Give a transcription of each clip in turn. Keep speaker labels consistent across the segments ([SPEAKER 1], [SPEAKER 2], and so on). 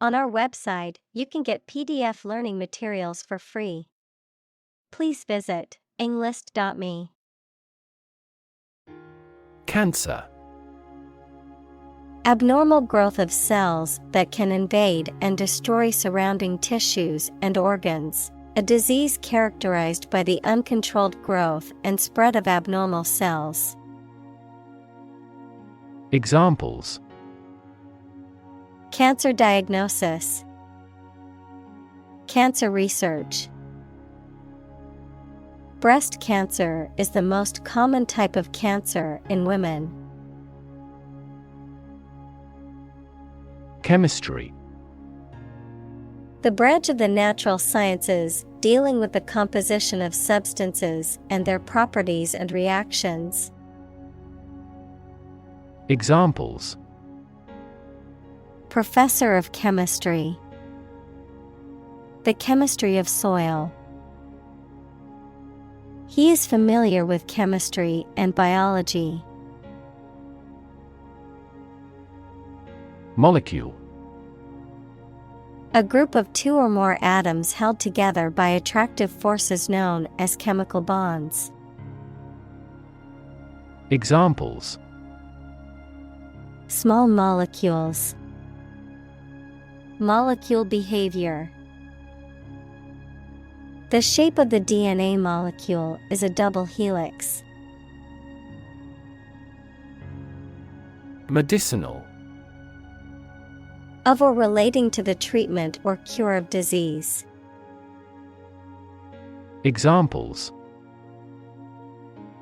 [SPEAKER 1] On our website, you can get PDF learning materials for free. Please visit englist.me.
[SPEAKER 2] Cancer.
[SPEAKER 1] Abnormal growth of cells that can invade and destroy surrounding tissues and organs. A disease characterized by the uncontrolled growth and spread of abnormal cells.
[SPEAKER 2] Examples:
[SPEAKER 1] Cancer diagnosis, cancer research. Breast cancer is the most common type of cancer in women.
[SPEAKER 2] Chemistry.
[SPEAKER 1] The branch of the natural sciences dealing with the composition of substances and their properties and reactions.
[SPEAKER 2] Examples:
[SPEAKER 1] Professor of chemistry, the chemistry of soil. He is familiar with chemistry and biology.
[SPEAKER 2] Molecule.
[SPEAKER 1] A group of two or more atoms held together by attractive forces known as chemical bonds.
[SPEAKER 2] Examples:
[SPEAKER 1] Small molecules, molecule behavior. The shape of the DNA molecule is a double helix.
[SPEAKER 2] Medicinal.
[SPEAKER 1] Of or relating to the treatment or cure of disease.
[SPEAKER 2] Examples: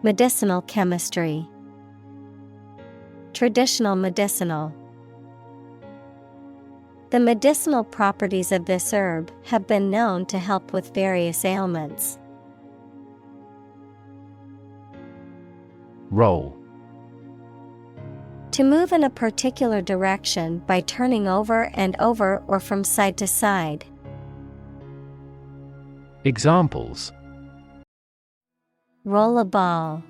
[SPEAKER 1] Medicinal chemistry, traditional medicinal. The medicinal properties of this herb have been known to help with various ailments.
[SPEAKER 2] Roll.
[SPEAKER 1] To move in a particular direction by turning over and over or from side to side.
[SPEAKER 2] Examples:
[SPEAKER 1] Roll a ball.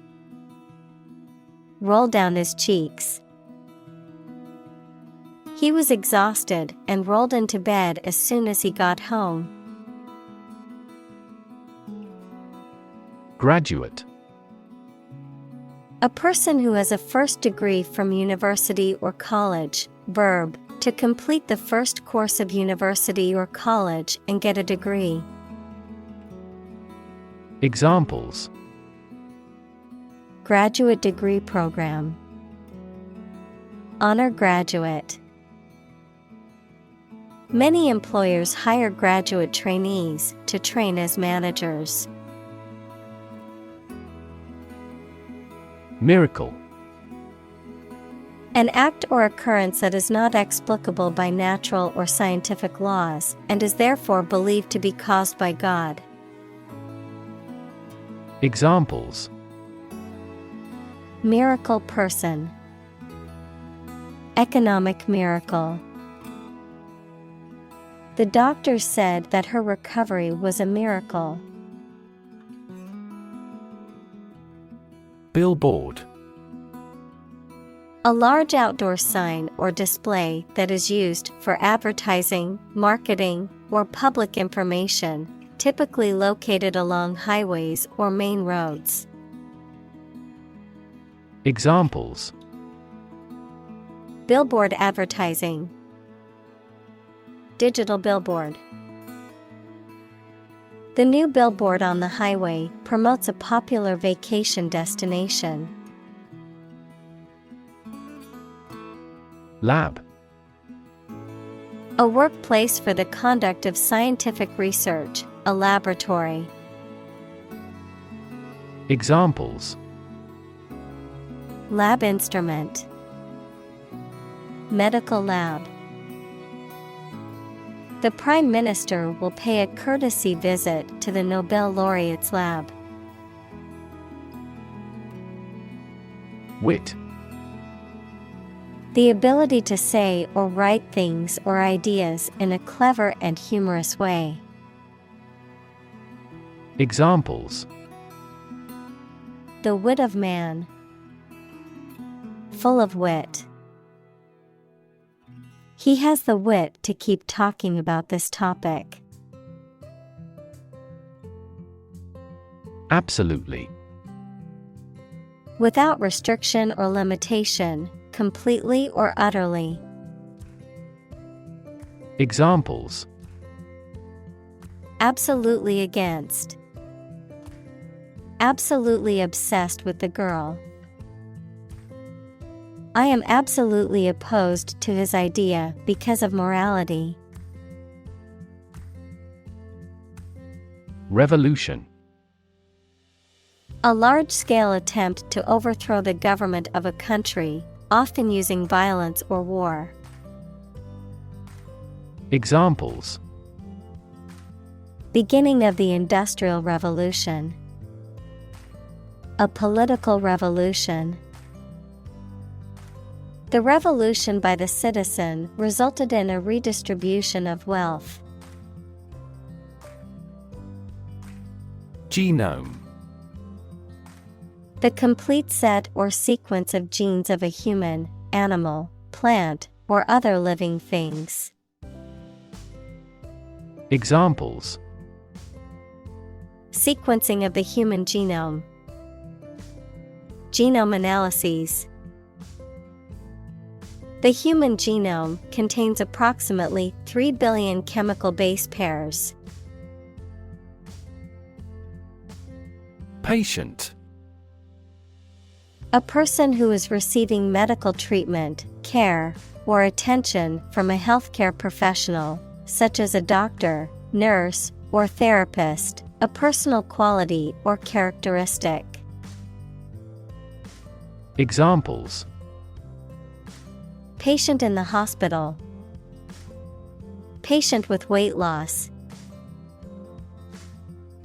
[SPEAKER 1] Roll down his cheeks. He was exhausted and rolled into bed as soon as he got home.
[SPEAKER 2] Graduate.
[SPEAKER 1] A person who has a first degree from university or college. Verb, to complete the first course of university or college and get a degree.
[SPEAKER 2] Examples:
[SPEAKER 1] Graduate degree program. Honor graduate. Many employers hire graduate trainees to train as managers.
[SPEAKER 2] Miracle.
[SPEAKER 1] An act or occurrence that is not explicable by natural or scientific laws, and is therefore believed to be caused by God.
[SPEAKER 2] Examples:
[SPEAKER 1] Miracle person. Economic miracle. The doctor said that her recovery was a miracle.
[SPEAKER 2] Billboard.
[SPEAKER 1] A large outdoor sign or display that is used for advertising, marketing, or public information, typically located along highways or main roads.
[SPEAKER 2] Examples:
[SPEAKER 1] Billboard advertising. Digital billboard. The new billboard on the highway promotes a popular vacation destination.
[SPEAKER 2] Lab.
[SPEAKER 1] A workplace for the conduct of scientific research, a laboratory.
[SPEAKER 2] Examples:
[SPEAKER 1] Lab instrument. Medical lab. The Prime Minister will pay a courtesy visit to the Nobel laureate's lab.
[SPEAKER 2] Wit.
[SPEAKER 1] The ability to say or write things or ideas in a clever and humorous way.
[SPEAKER 2] Examples:
[SPEAKER 1] The wit of man. Full of wit. He has the wit to keep talking about this topic.
[SPEAKER 2] Absolutely.
[SPEAKER 1] Without restriction or limitation, completely or utterly.
[SPEAKER 2] Examples:
[SPEAKER 1] Absolutely against. Absolutely obsessed with the girl. I am absolutely opposed to his idea because of morality.
[SPEAKER 2] Revolution.
[SPEAKER 1] A large-scale attempt to overthrow the government of a country, often using violence or war.
[SPEAKER 2] Examples:
[SPEAKER 1] Beginning of the Industrial Revolution. A political revolution. The revolution by the citizen resulted in a redistribution of wealth.
[SPEAKER 2] Genome.
[SPEAKER 1] The complete set or sequence of genes of a human, animal, plant, or other living things.
[SPEAKER 2] Examples:
[SPEAKER 1] Sequencing of the human genome. Genome analyses. The human genome contains approximately 3 billion chemical base pairs.
[SPEAKER 2] Patient.
[SPEAKER 1] A person who is receiving medical treatment, care, or attention from a healthcare professional, such as a doctor, nurse, or therapist, a personal quality or characteristic.
[SPEAKER 2] Examples:
[SPEAKER 1] Patient in the hospital. Patient with weight loss.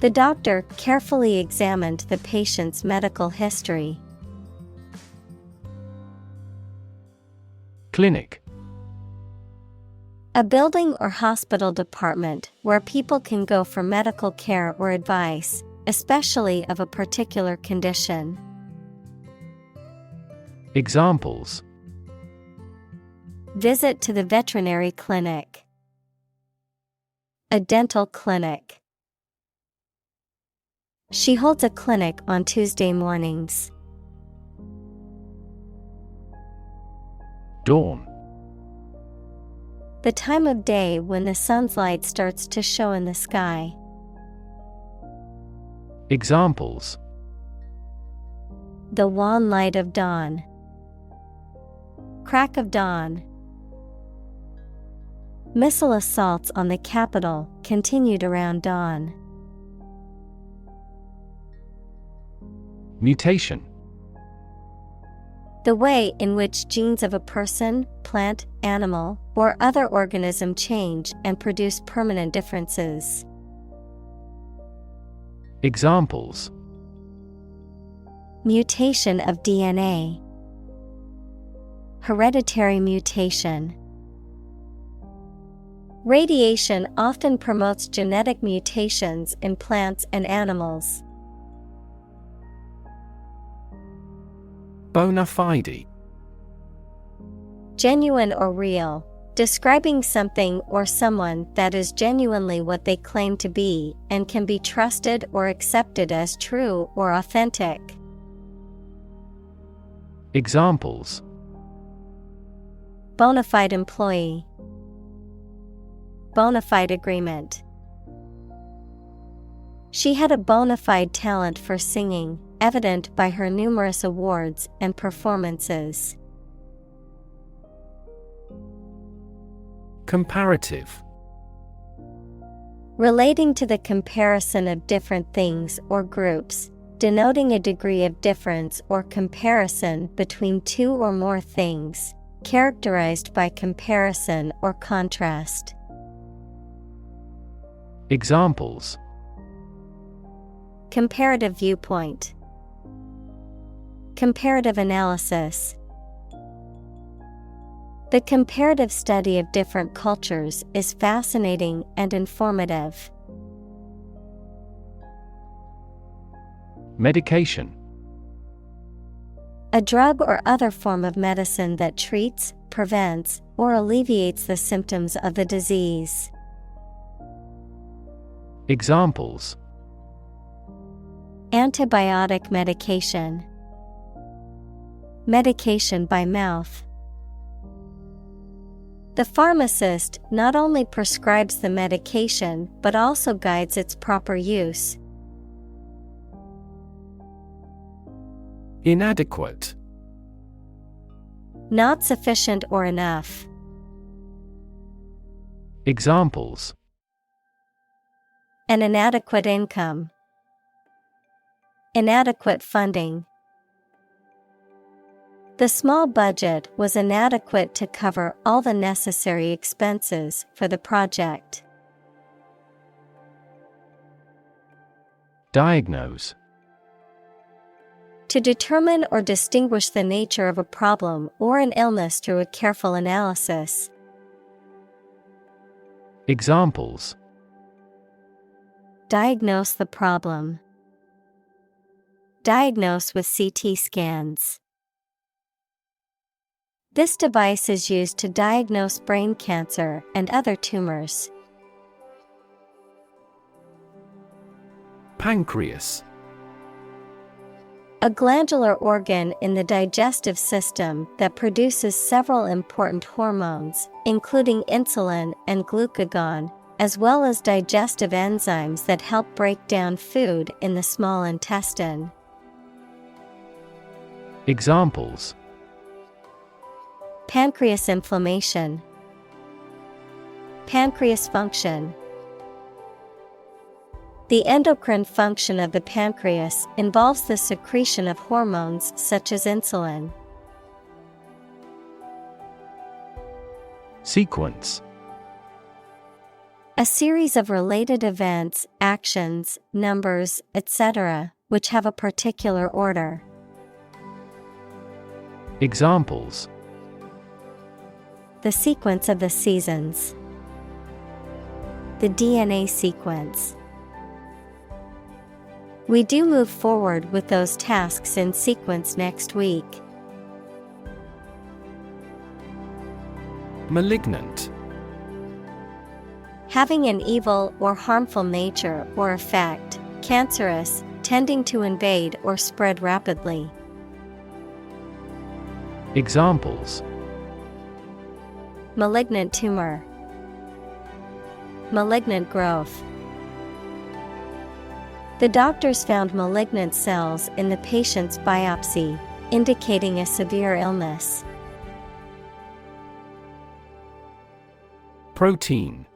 [SPEAKER 1] The doctor carefully examined the patient's medical history.
[SPEAKER 2] Clinic.
[SPEAKER 1] A building or hospital department where people can go for medical care or advice, especially of a particular condition.
[SPEAKER 2] Examples:
[SPEAKER 1] Visit to the veterinary clinic. A dental clinic. She holds a clinic on Tuesday mornings.
[SPEAKER 2] Dawn.
[SPEAKER 1] The time of day when the sun's light starts to show in the sky.
[SPEAKER 2] Examples:
[SPEAKER 1] The wan light of dawn. Crack of dawn. Missile assaults on the capital continued around dawn.
[SPEAKER 2] Mutation.
[SPEAKER 1] The way in which genes of a person, plant, animal, or other organism change and produce permanent differences.
[SPEAKER 2] Examples:
[SPEAKER 1] Mutation of DNA. Hereditary mutation. Radiation often promotes genetic mutations in plants and animals.
[SPEAKER 2] Bona fide.
[SPEAKER 1] Genuine or real, describing something or someone that is genuinely what they claim to be and can be trusted or accepted as true or authentic.
[SPEAKER 2] Examples:
[SPEAKER 1] Bona fide employee. Bona fide agreement. She had a bona fide talent for singing, evident by her numerous awards and performances.
[SPEAKER 2] Comparative.
[SPEAKER 1] Relating to the comparison of different things or groups, denoting a degree of difference or comparison between two or more things, characterized by comparison or contrast.
[SPEAKER 2] Examples:
[SPEAKER 1] Comparative viewpoint. Comparative analysis. The comparative study of different cultures is fascinating and informative.
[SPEAKER 2] Medication.
[SPEAKER 1] A drug or other form of medicine that treats, prevents, or alleviates the symptoms of the disease.
[SPEAKER 2] Examples:
[SPEAKER 1] Antibiotic medication. Medication by mouth. The pharmacist not only prescribes the medication but also guides its proper use.
[SPEAKER 2] Inadequate.
[SPEAKER 1] Not sufficient or enough.
[SPEAKER 2] Examples:
[SPEAKER 1] An inadequate income. Inadequate funding. The small budget was inadequate to cover all the necessary expenses for the project.
[SPEAKER 2] Diagnose.
[SPEAKER 1] To determine or distinguish the nature of a problem or an illness through a careful analysis.
[SPEAKER 2] Examples:
[SPEAKER 1] Diagnose the problem. Diagnose with CT scans. This device is used to diagnose brain cancer and other tumors.
[SPEAKER 2] Pancreas.
[SPEAKER 1] A glandular organ in the digestive system that produces several important hormones, including insulin and glucagon, as well as digestive enzymes that help break down food in the small intestine.
[SPEAKER 2] Examples:
[SPEAKER 1] Pancreas inflammation. Pancreas function. The endocrine function of the pancreas involves the secretion of hormones such as insulin.
[SPEAKER 2] Sequence.
[SPEAKER 1] A series of related events, actions, numbers, etc., which have a particular order.
[SPEAKER 2] Examples:
[SPEAKER 1] The sequence of the seasons. The DNA sequence. We do move forward with those tasks in sequence next week.
[SPEAKER 2] Malignant.
[SPEAKER 1] Having an evil or harmful nature or effect, cancerous, tending to invade or spread rapidly.
[SPEAKER 2] Examples:
[SPEAKER 1] Malignant tumor. Malignant growth. The doctors found malignant cells in the patient's biopsy, indicating a severe illness.
[SPEAKER 2] Protein.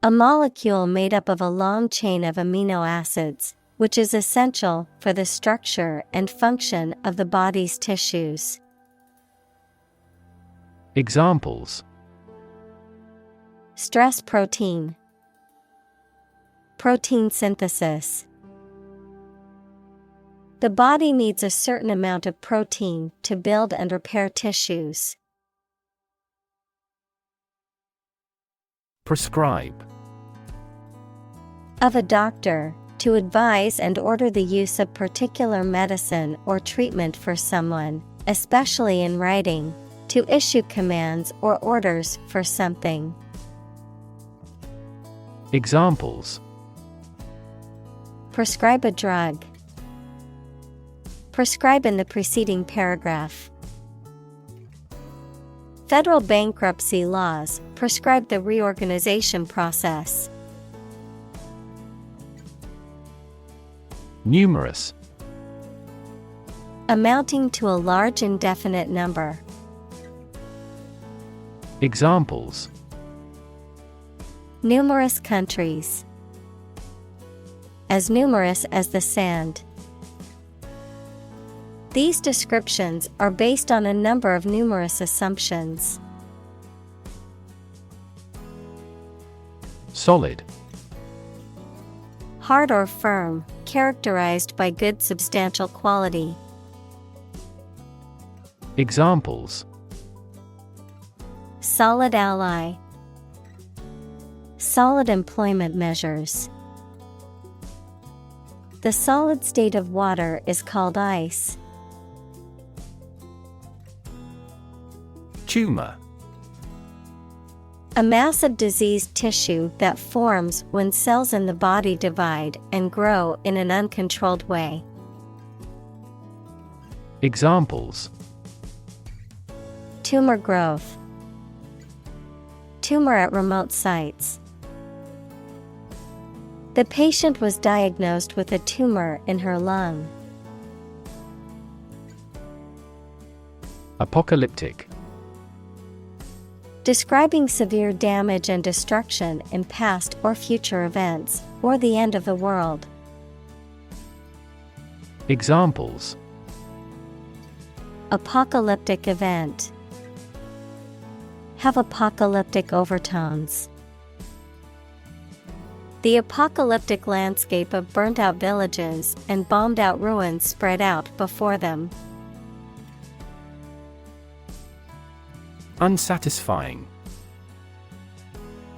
[SPEAKER 1] A molecule made up of a long chain of amino acids, which is essential for the structure and function of the body's tissues.
[SPEAKER 2] Examples:
[SPEAKER 1] Stress protein. Protein synthesis. The body needs a certain amount of protein to build and repair tissues.
[SPEAKER 2] Prescribe.
[SPEAKER 1] Of a doctor, to advise and order the use of particular medicine or treatment for someone, especially in writing, to issue commands or orders for something.
[SPEAKER 2] Examples:
[SPEAKER 1] Prescribe a drug. Prescribe in the preceding paragraph. Federal bankruptcy laws prescribe the reorganization process.
[SPEAKER 2] Numerous.
[SPEAKER 1] Amounting to a large indefinite number.
[SPEAKER 2] Examples:
[SPEAKER 1] Numerous countries. As numerous as the sand. These descriptions are based on a number of numerous assumptions.
[SPEAKER 2] Solid.
[SPEAKER 1] Hard or firm, characterized by good substantial quality.
[SPEAKER 2] Examples:
[SPEAKER 1] Solid ally. Solid employment measures. The solid state of water is called ice.
[SPEAKER 2] Tumor.
[SPEAKER 1] A mass of diseased tissue that forms when cells in the body divide and grow in an uncontrolled way.
[SPEAKER 2] Examples:
[SPEAKER 1] Tumor growth. Tumor at remote sites. The patient was diagnosed with a tumor in her lung.
[SPEAKER 2] Apocalyptic.
[SPEAKER 1] Describing severe damage and destruction in past or future events, or the end of the world.
[SPEAKER 2] Examples:
[SPEAKER 1] Apocalyptic event. Have apocalyptic overtones. The apocalyptic landscape of burnt-out villages and bombed-out ruins spread out before them.
[SPEAKER 2] Unsatisfying.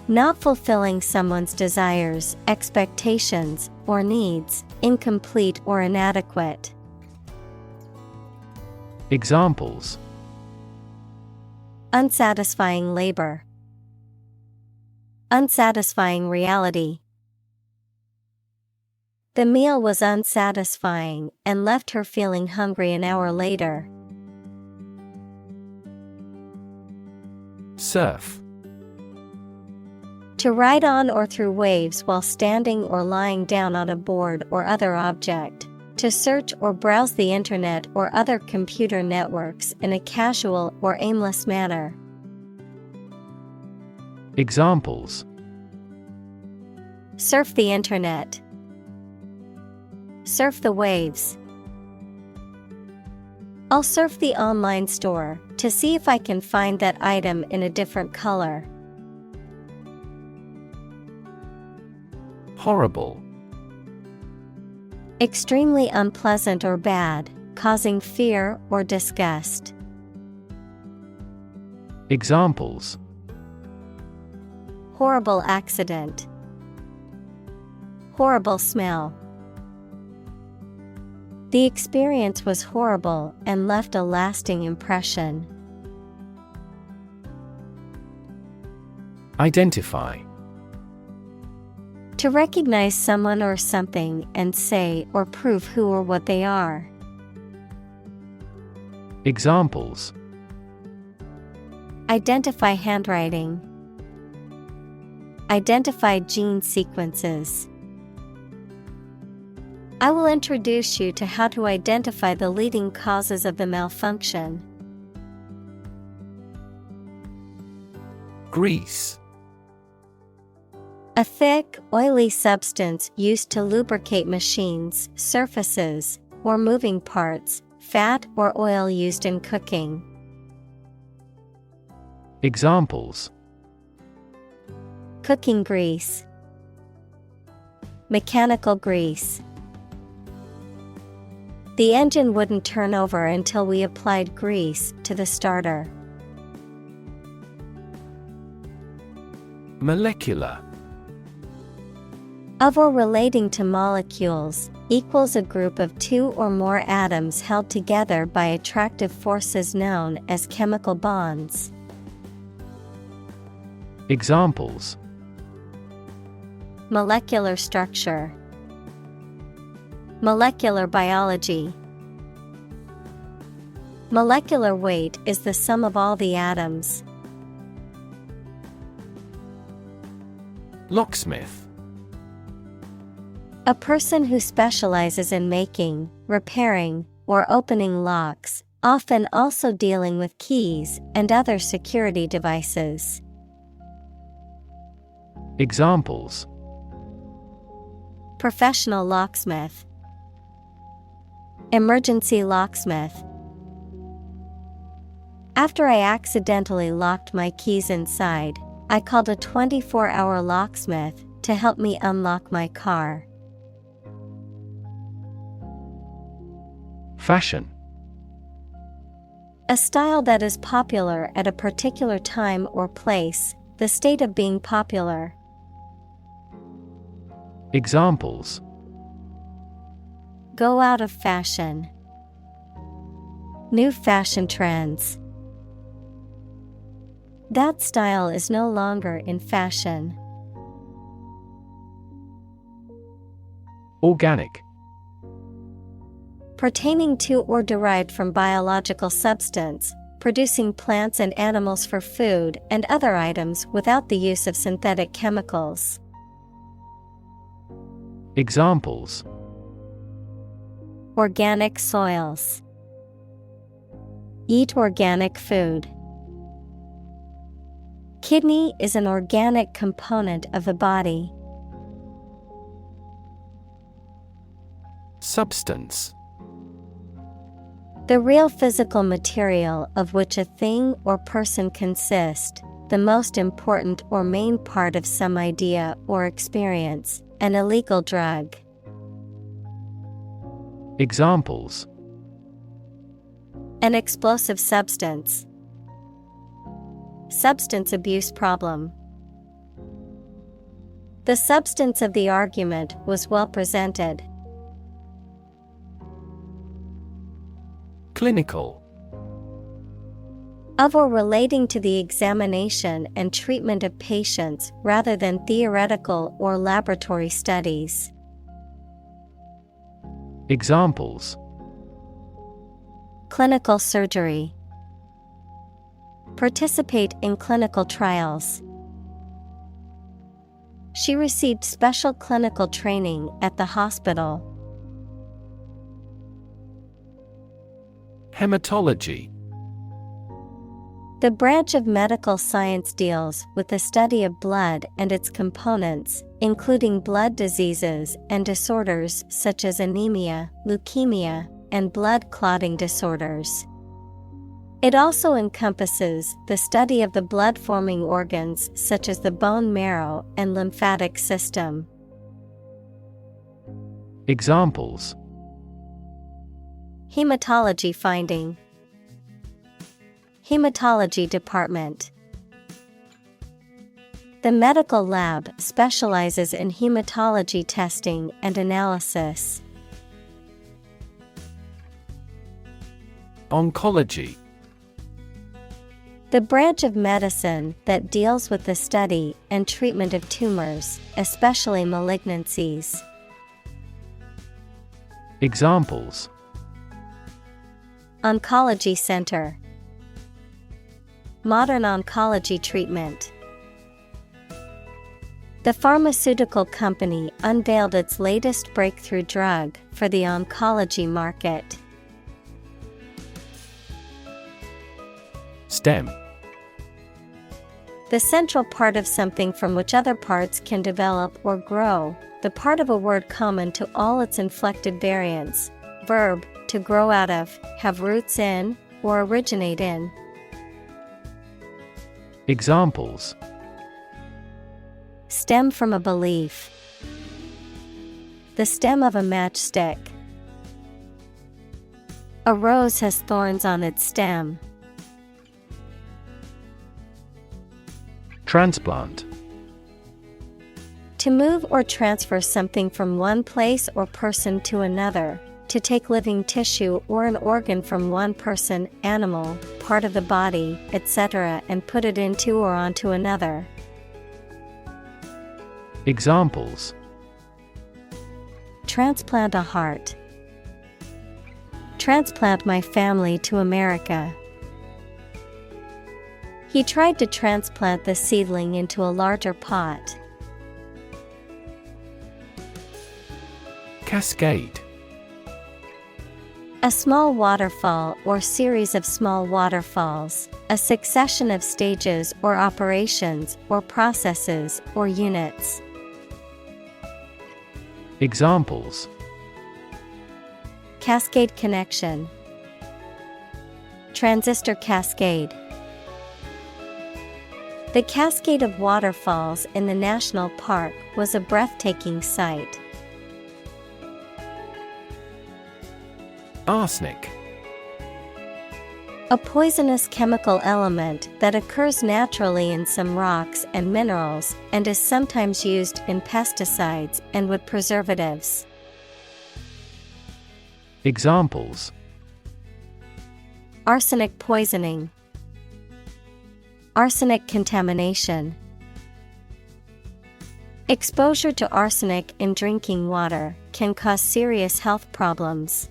[SPEAKER 1] Not fulfilling someone's desires, expectations, or needs, incomplete or inadequate.
[SPEAKER 2] Examples:
[SPEAKER 1] Unsatisfying labor. Unsatisfying reality. The meal was unsatisfying and left her feeling hungry an hour later.
[SPEAKER 2] Surf.
[SPEAKER 1] To ride on or through waves while standing or lying down on a board or other object. To search or browse the internet or other computer networks in a casual or aimless manner.
[SPEAKER 2] Examples:
[SPEAKER 1] Surf the internet. Surf the waves. I'll surf the online store to see if I can find that item in a different color.
[SPEAKER 2] Horrible.
[SPEAKER 1] Extremely unpleasant or bad, causing fear or disgust.
[SPEAKER 2] Examples:
[SPEAKER 1] Horrible accident. Horrible smell. The experience was horrible and left a lasting impression.
[SPEAKER 2] Identify.
[SPEAKER 1] To recognize someone or something and say or prove who or what they are.
[SPEAKER 2] Examples:
[SPEAKER 1] Identify handwriting. Identify gene sequences. I will introduce you to how to identify the leading causes of the malfunction.
[SPEAKER 2] Grease.
[SPEAKER 1] A thick, oily substance used to lubricate machines, surfaces, or moving parts, fat or oil used in cooking.
[SPEAKER 2] Examples:
[SPEAKER 1] Cooking grease. Mechanical grease. The engine wouldn't turn over until we applied grease to the starter.
[SPEAKER 2] Molecular.
[SPEAKER 1] Of or relating to molecules, equals a group of two or more atoms held together by attractive forces known as chemical bonds.
[SPEAKER 2] Examples:
[SPEAKER 1] Molecular structure. Molecular biology. Molecular weight is the sum of all the atoms.
[SPEAKER 2] Locksmith.
[SPEAKER 1] A person who specializes in making, repairing, or opening locks, often also dealing with keys and other security devices.
[SPEAKER 2] Examples:
[SPEAKER 1] Professional locksmith. Emergency locksmith. After I accidentally locked my keys inside, I called a 24-hour locksmith to help me unlock my car.
[SPEAKER 2] Fashion.
[SPEAKER 1] A style that is popular at a particular time or place, the state of being popular.
[SPEAKER 2] Examples:
[SPEAKER 1] Go out of fashion. New fashion trends. That style is no longer in fashion.
[SPEAKER 2] Organic.
[SPEAKER 1] Pertaining to or derived from biological substance, producing plants and animals for food and other items without the use of synthetic chemicals.
[SPEAKER 2] Examples:
[SPEAKER 1] Organic soils. Eat organic food. Kidney is an organic component of the body.
[SPEAKER 2] Substance.
[SPEAKER 1] The real physical material of which a thing or person consists, the most important or main part of some idea or experience, an illegal drug.
[SPEAKER 2] Examples:
[SPEAKER 1] An explosive substance. Substance abuse problem. The substance of the argument was well presented.
[SPEAKER 2] Clinical.
[SPEAKER 1] Of or relating to the examination and treatment of patients rather than theoretical or laboratory studies.
[SPEAKER 2] Examples:
[SPEAKER 1] Clinical surgery. Participate in clinical trials. She received special clinical training at the hospital.
[SPEAKER 2] Hematology.
[SPEAKER 1] The branch of medical science deals with the study of blood and its components, including blood diseases and disorders such as anemia, leukemia, and blood clotting disorders. It also encompasses the study of the blood-forming organs such as the bone marrow and lymphatic system.
[SPEAKER 2] Examples:
[SPEAKER 1] Hematology finding. Hematology department. The medical lab specializes in hematology testing and analysis.
[SPEAKER 2] Oncology.
[SPEAKER 1] The branch of medicine that deals with the study and treatment of tumors, especially malignancies.
[SPEAKER 2] Examples:
[SPEAKER 1] Oncology center. Modern oncology treatment. The pharmaceutical company unveiled its latest breakthrough drug for the oncology market.
[SPEAKER 2] STEM.
[SPEAKER 1] The central part of something from which other parts can develop or grow, the part of a word common to all its inflected variants. Verb, to grow out of, have roots in, or originate in.
[SPEAKER 2] Examples:
[SPEAKER 1] Stem from a belief. The stem of a matchstick. A rose has thorns on its stem.
[SPEAKER 2] Transplant.
[SPEAKER 1] To move or transfer something from one place or person to another, to take living tissue or an organ from one person, animal, part of the body, etc., and put it into or onto another.
[SPEAKER 2] Examples:
[SPEAKER 1] Transplant a heart. Transplant my family to America. He tried to transplant the seedling into a larger pot.
[SPEAKER 2] Cascade.
[SPEAKER 1] A small waterfall or series of small waterfalls, a succession of stages or operations or processes or units.
[SPEAKER 2] Examples:
[SPEAKER 1] Cascade connection. Transistor cascade. The cascade of waterfalls in the national park was a breathtaking sight.
[SPEAKER 2] Arsenic.
[SPEAKER 1] A poisonous chemical element that occurs naturally in some rocks and minerals and is sometimes used in pesticides and wood preservatives.
[SPEAKER 2] Examples:
[SPEAKER 1] Arsenic poisoning. Arsenic contamination. Exposure to arsenic in drinking water can cause serious health problems.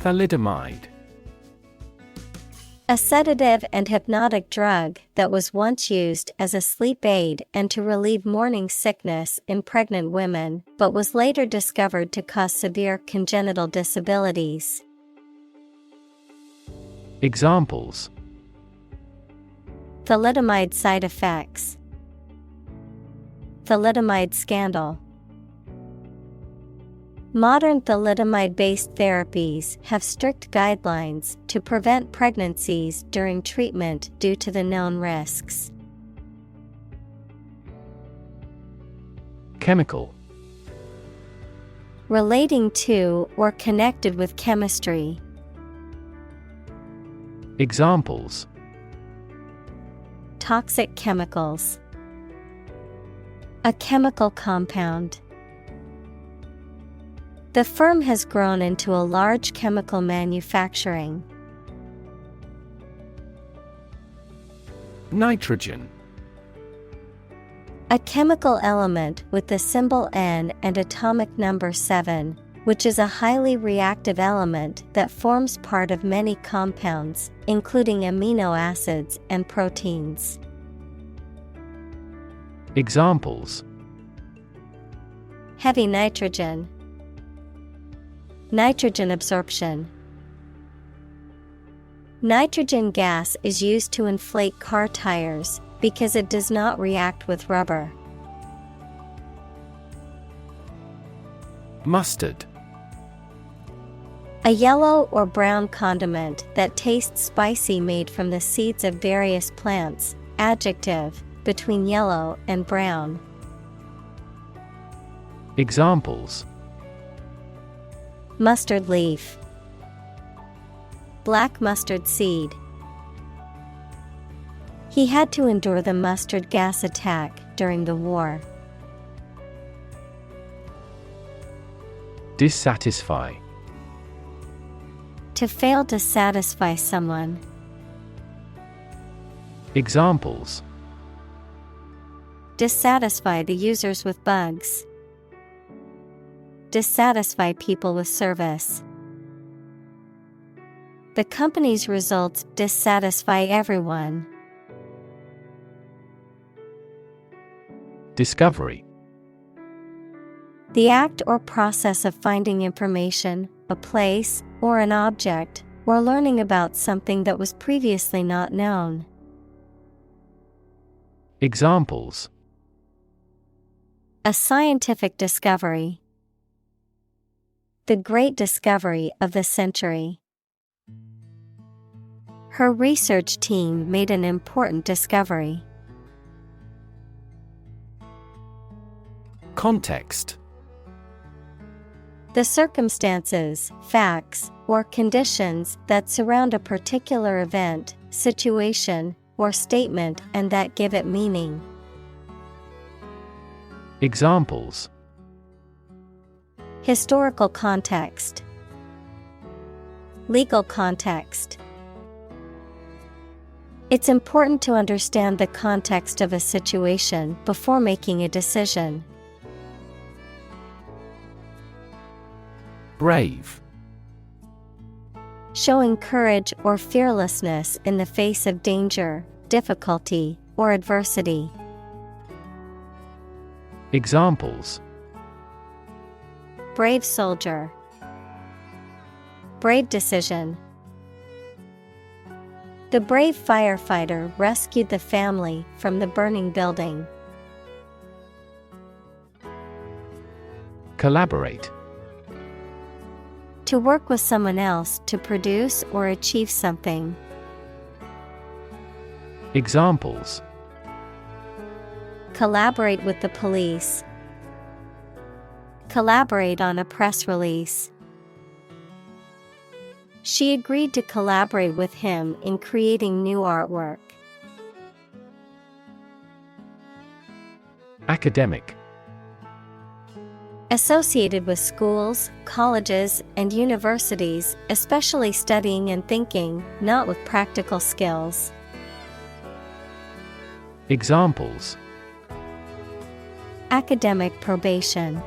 [SPEAKER 2] Thalidomide.
[SPEAKER 1] A sedative and hypnotic drug that was once used as a sleep aid and to relieve morning sickness in pregnant women, but was later discovered to cause severe congenital disabilities.
[SPEAKER 2] Examples:
[SPEAKER 1] Thalidomide side effects. Thalidomide scandal. Modern thalidomide-based therapies have strict guidelines to prevent pregnancies during treatment due to the known risks.
[SPEAKER 2] Chemical.
[SPEAKER 1] Relating to or connected with chemistry.
[SPEAKER 2] Examples:
[SPEAKER 1] Toxic chemicals. A chemical compound. The firm has grown into a large chemical manufacturing.
[SPEAKER 2] Nitrogen.
[SPEAKER 1] A chemical element with the symbol N and atomic number 7, which is a highly reactive element that forms part of many compounds, including amino acids and proteins.
[SPEAKER 2] Examples:
[SPEAKER 1] Heavy nitrogen. Nitrogen absorption. Nitrogen gas is used to inflate car tires because it does not react with rubber.
[SPEAKER 2] Mustard.
[SPEAKER 1] A yellow or brown condiment that tastes spicy made from the seeds of various plants. Adjective, between yellow and brown.
[SPEAKER 2] Examples:
[SPEAKER 1] Mustard leaf. Black mustard seed. He had to endure the mustard gas attack during the war.
[SPEAKER 2] Dissatisfy.
[SPEAKER 1] To fail to satisfy someone.
[SPEAKER 2] Examples:
[SPEAKER 1] Dissatisfy the users with bugs. Dissatisfy people with service. The company's results dissatisfy everyone.
[SPEAKER 2] Discovery.
[SPEAKER 1] The act or process of finding information, a place, or an object, or learning about something that was previously not known.
[SPEAKER 2] Examples:
[SPEAKER 1] A scientific discovery. The great discovery of the century. Her research team made an important discovery.
[SPEAKER 2] Context.
[SPEAKER 1] The circumstances, facts, or conditions that surround a particular event, situation, or statement and that give it meaning.
[SPEAKER 2] Examples:
[SPEAKER 1] Historical context. Legal context. It's important to understand the context of a situation before making a decision.
[SPEAKER 2] Brave.
[SPEAKER 1] Showing courage or fearlessness in the face of danger, difficulty, or adversity.
[SPEAKER 2] Examples:
[SPEAKER 1] Brave soldier. Brave decision. The brave firefighter rescued the family from the burning building.
[SPEAKER 2] Collaborate.
[SPEAKER 1] To work with someone else to produce or achieve something.
[SPEAKER 2] Examples:
[SPEAKER 1] Collaborate with the police. Collaborate on a press release. She agreed to collaborate with him in creating new artwork.
[SPEAKER 2] Academic.
[SPEAKER 1] Associated with schools, colleges, and universities, especially studying and thinking, not with practical skills.
[SPEAKER 2] Examples:
[SPEAKER 1] Academic probation.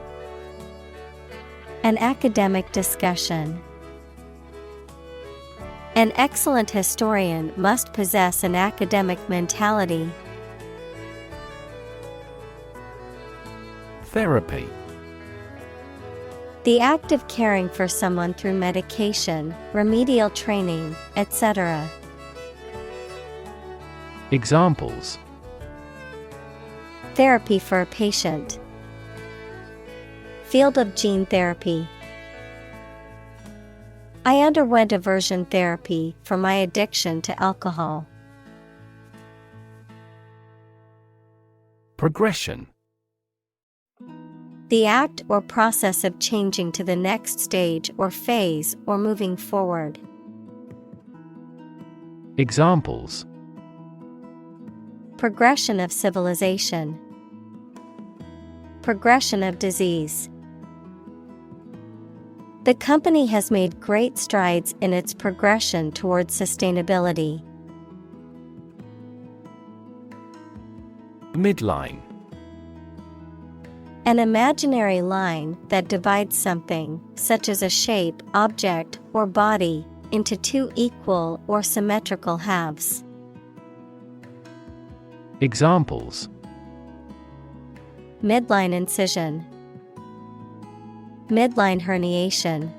[SPEAKER 1] An academic discussion. An excellent historian must possess an academic mentality.
[SPEAKER 2] Therapy.
[SPEAKER 1] The act of caring for someone through medication, remedial training, etc.
[SPEAKER 2] Examples:
[SPEAKER 1] Therapy for a patient. Field of gene therapy. I underwent aversion therapy for my addiction to alcohol.
[SPEAKER 2] Progression.
[SPEAKER 1] The act or process of changing to the next stage or phase or moving forward.
[SPEAKER 2] Examples:
[SPEAKER 1] Progression of civilization. Progression of disease. The company has made great strides in its progression towards sustainability.
[SPEAKER 2] Midline.
[SPEAKER 1] An imaginary line that divides something, such as a shape, object, or body, into two equal or symmetrical halves.
[SPEAKER 2] Examples:
[SPEAKER 1] Midline incision. Midline herniation.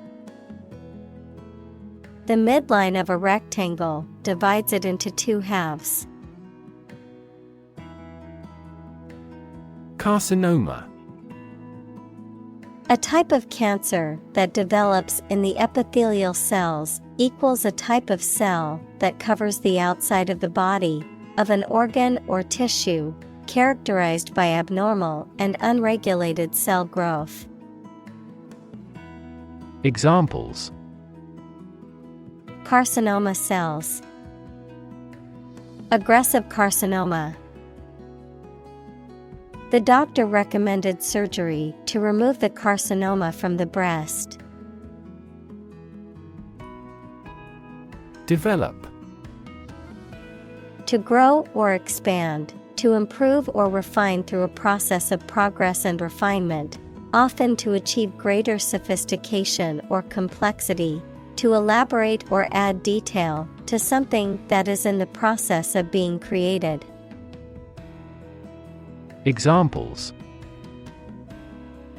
[SPEAKER 1] The midline of a rectangle divides it into two halves.
[SPEAKER 2] Carcinoma.
[SPEAKER 1] A type of cancer that develops in the epithelial cells equals a type of cell that covers the outside of the body, of an organ or tissue, characterized by abnormal and unregulated cell growth.
[SPEAKER 2] Examples:
[SPEAKER 1] Carcinoma cells. Aggressive carcinoma. The doctor recommended surgery to remove the carcinoma from the breast.
[SPEAKER 2] Develop.
[SPEAKER 1] To grow or expand, to improve or refine through a process of progress and refinement, often to achieve greater sophistication or complexity, to elaborate or add detail to something that is in the process of being created.
[SPEAKER 2] Examples: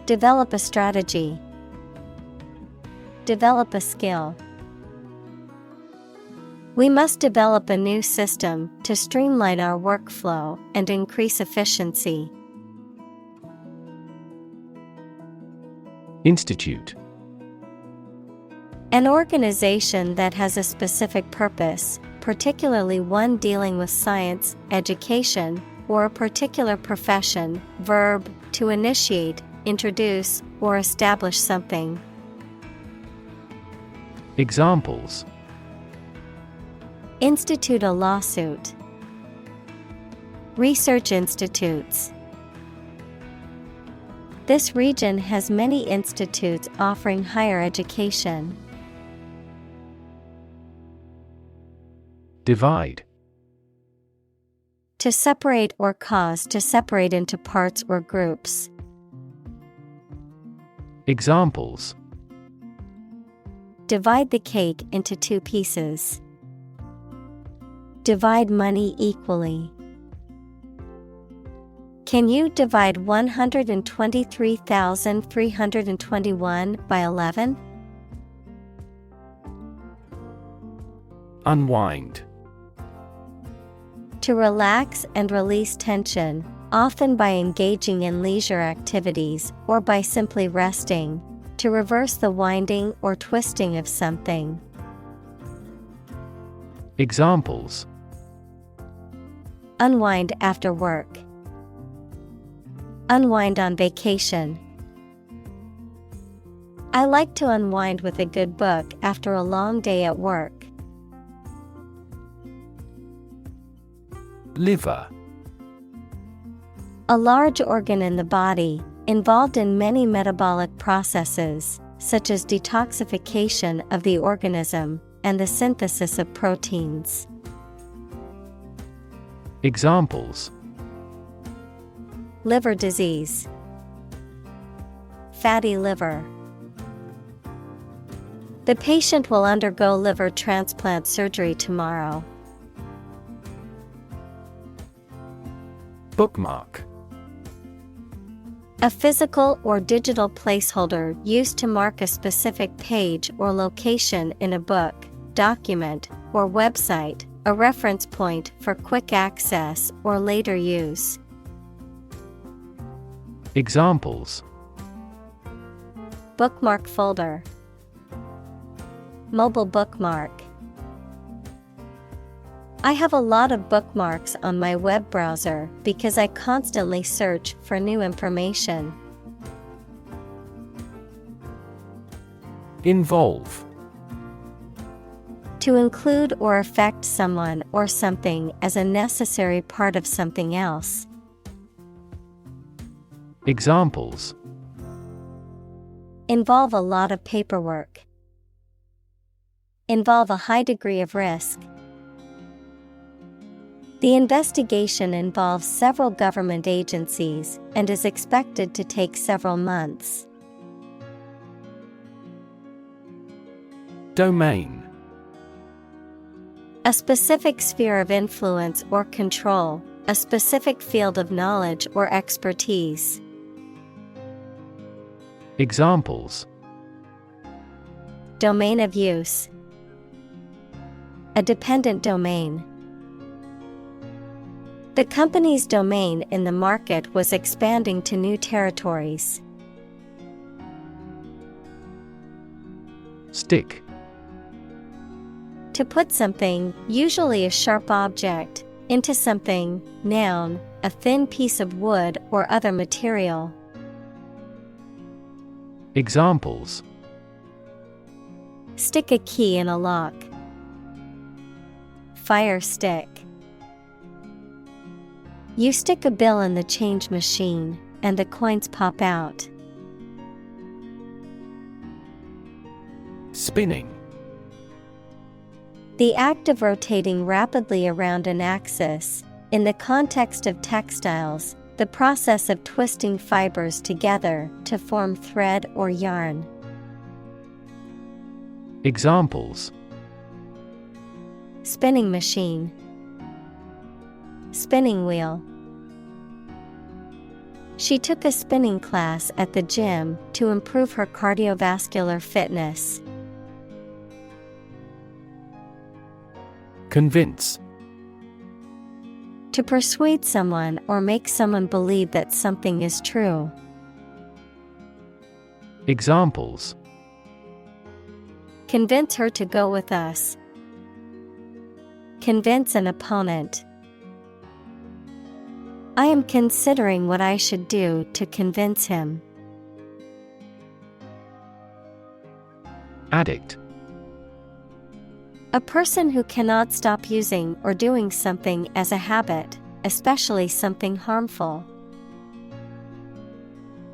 [SPEAKER 1] Develop a strategy. Develop a skill. We must develop a new system to streamline our workflow and increase efficiency.
[SPEAKER 2] Institute.
[SPEAKER 1] An organization that has a specific purpose, particularly one dealing with science, education, or a particular profession. Verb: to initiate, introduce, or establish something.
[SPEAKER 2] Examples:
[SPEAKER 1] Institute a lawsuit. Research institutes. This region has many institutes offering higher education.
[SPEAKER 2] Divide.
[SPEAKER 1] To separate or cause to separate into parts or groups.
[SPEAKER 2] Examples:
[SPEAKER 1] Divide the cake into two pieces. Divide money equally. Can you divide 123,321 by 11?
[SPEAKER 2] Unwind.
[SPEAKER 1] To relax and release tension, often by engaging in leisure activities or by simply resting. To reverse the winding or twisting of something.
[SPEAKER 2] Examples:
[SPEAKER 1] Unwind after work. Unwind on vacation. I like to unwind with a good book after a long day at work.
[SPEAKER 2] Liver.
[SPEAKER 1] A large organ in the body, involved in many metabolic processes, such as detoxification of the organism and the synthesis of proteins.
[SPEAKER 2] Examples:
[SPEAKER 1] Liver disease, fatty liver. The patient will undergo liver transplant surgery tomorrow.
[SPEAKER 2] Bookmark.
[SPEAKER 1] A physical or digital placeholder used to mark a specific page or location in a book, document, or website, a reference point for quick access or later use.
[SPEAKER 2] Examples:
[SPEAKER 1] Bookmark folder, mobile bookmark. I have a lot of bookmarks on my web browser because I constantly search for new information.
[SPEAKER 2] Involve.
[SPEAKER 1] To include or affect someone or something as a necessary part of something else.
[SPEAKER 2] Examples:
[SPEAKER 1] Involve a lot of paperwork. Involve a high degree of risk. The investigation involves several government agencies and is expected to take several months.
[SPEAKER 2] Domain.
[SPEAKER 1] A specific sphere of influence or control, a specific field of knowledge or expertise.
[SPEAKER 2] Examples:
[SPEAKER 1] Domain of use. A dependent domain. The company's domain in the market was expanding to new territories.
[SPEAKER 2] Stick.
[SPEAKER 1] To put something, usually a sharp object, into something, noun, a thin piece of wood or other material.
[SPEAKER 2] Examples:
[SPEAKER 1] Stick a key in a lock. Fire stick. You stick a bill in the change machine, and the coins pop out.
[SPEAKER 2] Spinning.
[SPEAKER 1] The act of rotating rapidly around an axis. In the context of textiles, the process of twisting fibers together to form thread or yarn.
[SPEAKER 2] Examples:
[SPEAKER 1] Spinning machine. Spinning wheel. She took a spinning class at the gym to improve her cardiovascular fitness.
[SPEAKER 2] Convince.
[SPEAKER 1] To persuade someone or make someone believe that something is true.
[SPEAKER 2] Examples:
[SPEAKER 1] Convince her to go with us. Convince an opponent. I am considering what I should do to convince him.
[SPEAKER 2] Addict.
[SPEAKER 1] A person who cannot stop using or doing something as a habit, especially something harmful.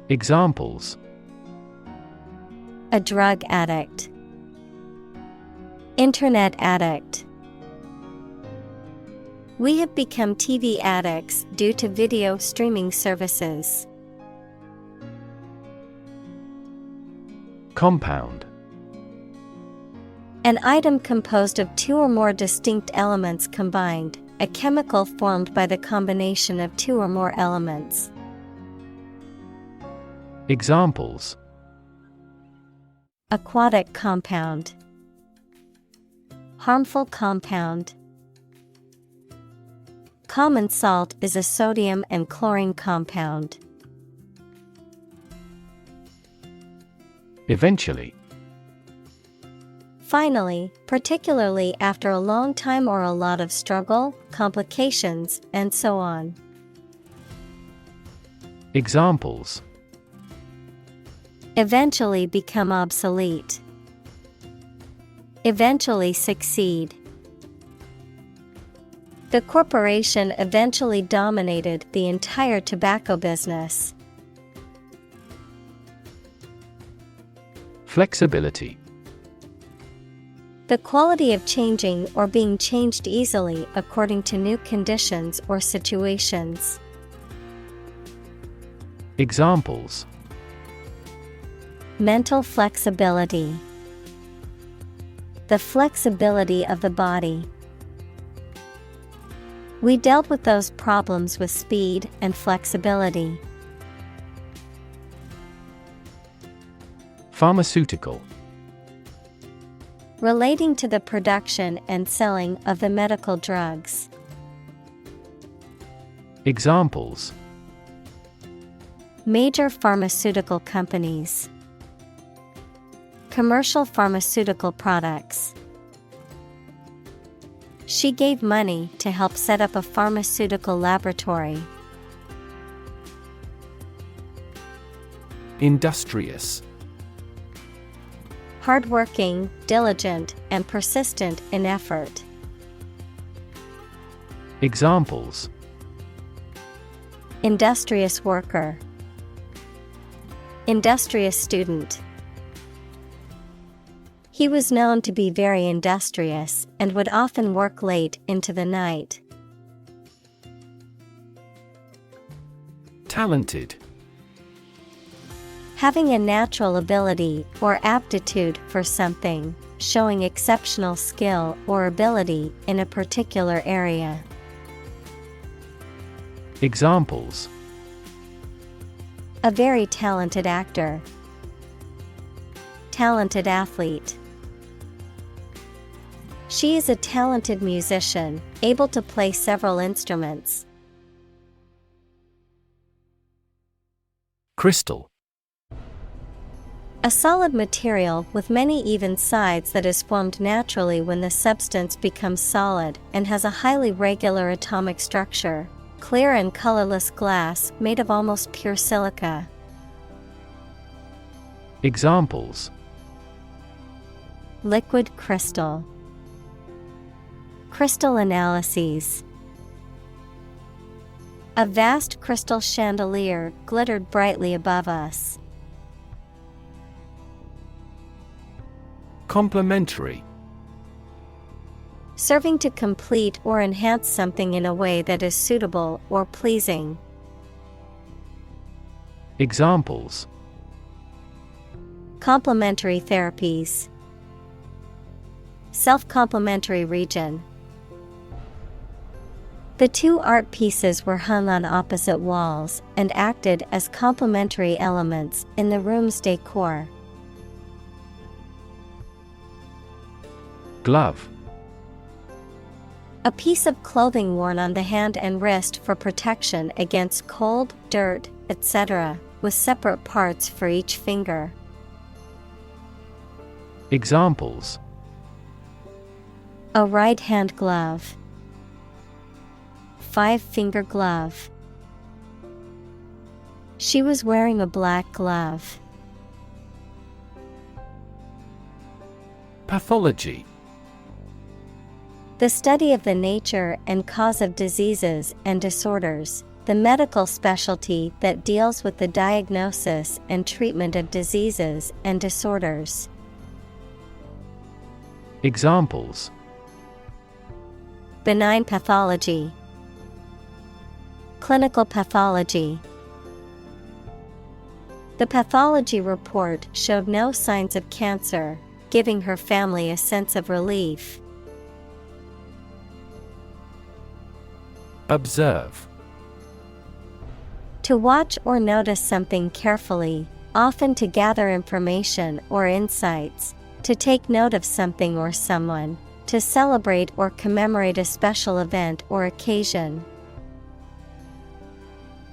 [SPEAKER 2] Examples:
[SPEAKER 1] A drug addict. Internet addict. We have become TV addicts due to video streaming services.
[SPEAKER 2] Compound.
[SPEAKER 1] An item composed of two or more distinct elements combined, a chemical formed by the combination of two or more elements.
[SPEAKER 2] Examples:
[SPEAKER 1] Aquatic compound. Harmful compound. Common salt is a sodium and chlorine compound.
[SPEAKER 2] Eventually.
[SPEAKER 1] Finally, particularly after a long time or a lot of struggle, complications, and so on.
[SPEAKER 2] Examples:
[SPEAKER 1] Eventually become obsolete. Eventually succeed. The corporation eventually dominated the entire tobacco business.
[SPEAKER 2] Flexibility.
[SPEAKER 1] The quality of changing or being changed easily according to new conditions or situations.
[SPEAKER 2] Examples:
[SPEAKER 1] Mental flexibility. The flexibility of the body. We dealt with those problems with speed and flexibility.
[SPEAKER 2] Pharmaceutical.
[SPEAKER 1] Relating to the production and selling of the medical drugs.
[SPEAKER 2] Examples:
[SPEAKER 1] Major pharmaceutical companies. Commercial pharmaceutical products. She gave money to help set up a pharmaceutical laboratory.
[SPEAKER 2] Industrious.
[SPEAKER 1] Hardworking, diligent, and persistent in effort.
[SPEAKER 2] Examples:
[SPEAKER 1] Industrious worker. Industrious student. He was known to be very industrious and would often work late into the night.
[SPEAKER 2] Talented.
[SPEAKER 1] Having a natural ability or aptitude for something, showing exceptional skill or ability in a particular area.
[SPEAKER 2] Examples:
[SPEAKER 1] A very talented actor. Talented athlete. She is a talented musician, able to play several instruments.
[SPEAKER 2] Crystal.
[SPEAKER 1] A solid material with many even sides that is formed naturally when the substance becomes solid and has a highly regular atomic structure. Clear and colorless glass made of almost pure silica.
[SPEAKER 2] Examples:
[SPEAKER 1] Liquid crystal. Crystal analyses. A vast crystal chandelier glittered brightly above us.
[SPEAKER 2] Complementary.
[SPEAKER 1] Serving to complete or enhance something in a way that is suitable or pleasing.
[SPEAKER 2] Examples:
[SPEAKER 1] Complementary therapies. Self-complementary region. The two art pieces were hung on opposite walls and acted as complementary elements in the room's decor.
[SPEAKER 2] Glove.
[SPEAKER 1] A piece of clothing worn on the hand and wrist for protection against cold, dirt, etc., with separate parts for each finger.
[SPEAKER 2] Examples:
[SPEAKER 1] A right-hand glove. 5-finger glove. She was wearing a black glove.
[SPEAKER 2] Pathology.
[SPEAKER 1] The study of the nature and cause of diseases and disorders, the medical specialty that deals with the diagnosis and treatment of diseases and disorders.
[SPEAKER 2] Examples:
[SPEAKER 1] Benign pathology. Clinical pathology. The pathology report showed no signs of cancer, giving her family a sense of relief.
[SPEAKER 2] Observe.
[SPEAKER 1] To watch or notice something carefully, often to gather information or insights, to take note of something or someone, to celebrate or commemorate a special event or occasion.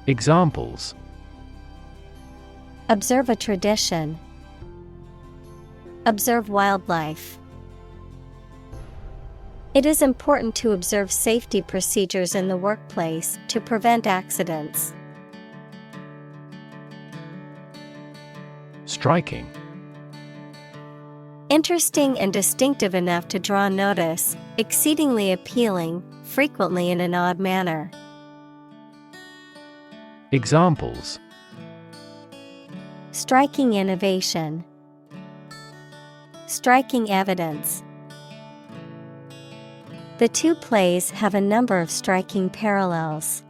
[SPEAKER 2] Examples:
[SPEAKER 1] Observe a tradition. Observe wildlife. It is important to observe safety procedures in the workplace to prevent accidents.
[SPEAKER 2] Striking.
[SPEAKER 1] Interesting and distinctive enough to draw notice, exceedingly appealing, frequently in an odd manner.
[SPEAKER 2] Examples:
[SPEAKER 1] Striking innovation. Striking evidence. The two plays have a number of striking parallels.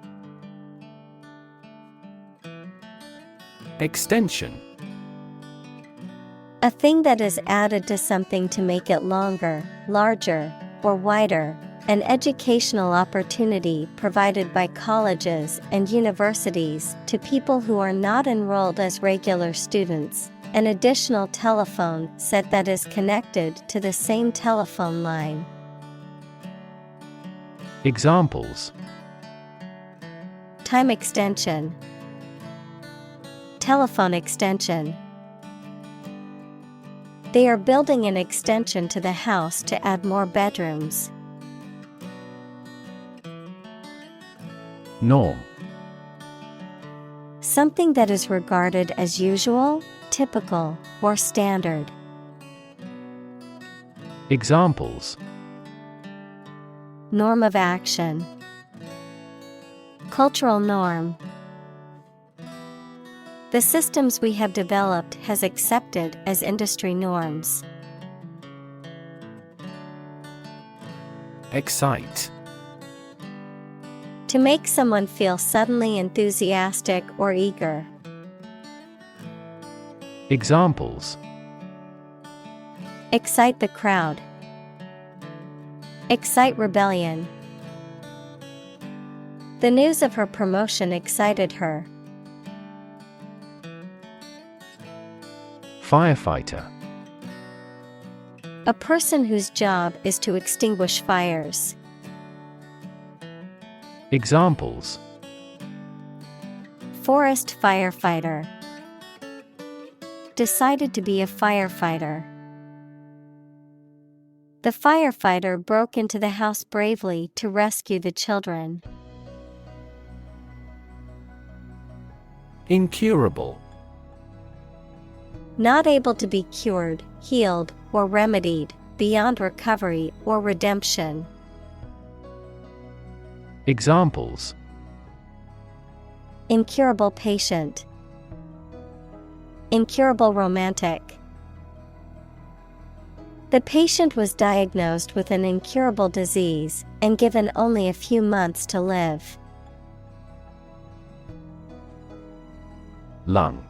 [SPEAKER 2] Extension.
[SPEAKER 1] A thing that is added to something to make it longer, larger, or wider. An educational opportunity provided by colleges and universities to people who are not enrolled as regular students. An additional telephone set that is connected to the same telephone line.
[SPEAKER 2] Examples.
[SPEAKER 1] Time extension. Telephone extension. They are building an extension to the house to add more bedrooms.
[SPEAKER 2] Norm.
[SPEAKER 1] Something that is regarded as usual, typical, or standard.
[SPEAKER 2] Examples.
[SPEAKER 1] Norm of action. Cultural norm. The systems we have developed has accepted as industry norms.
[SPEAKER 2] Excite.
[SPEAKER 1] To make someone feel suddenly enthusiastic or eager.
[SPEAKER 2] Examples.
[SPEAKER 1] Excite the crowd. Excite rebellion. The news of her promotion excited her.
[SPEAKER 2] Firefighter.
[SPEAKER 1] A person whose job is to extinguish fires.
[SPEAKER 2] Examples.
[SPEAKER 1] Forest firefighter. Decided to be a firefighter. The firefighter broke into the house bravely to rescue the children.
[SPEAKER 2] Incurable.
[SPEAKER 1] Not able to be cured, healed, or remedied, beyond recovery or redemption.
[SPEAKER 2] Examples.
[SPEAKER 1] Incurable patient. Incurable romantic. The patient was diagnosed with an incurable disease and given only a few months to live.
[SPEAKER 2] Lung.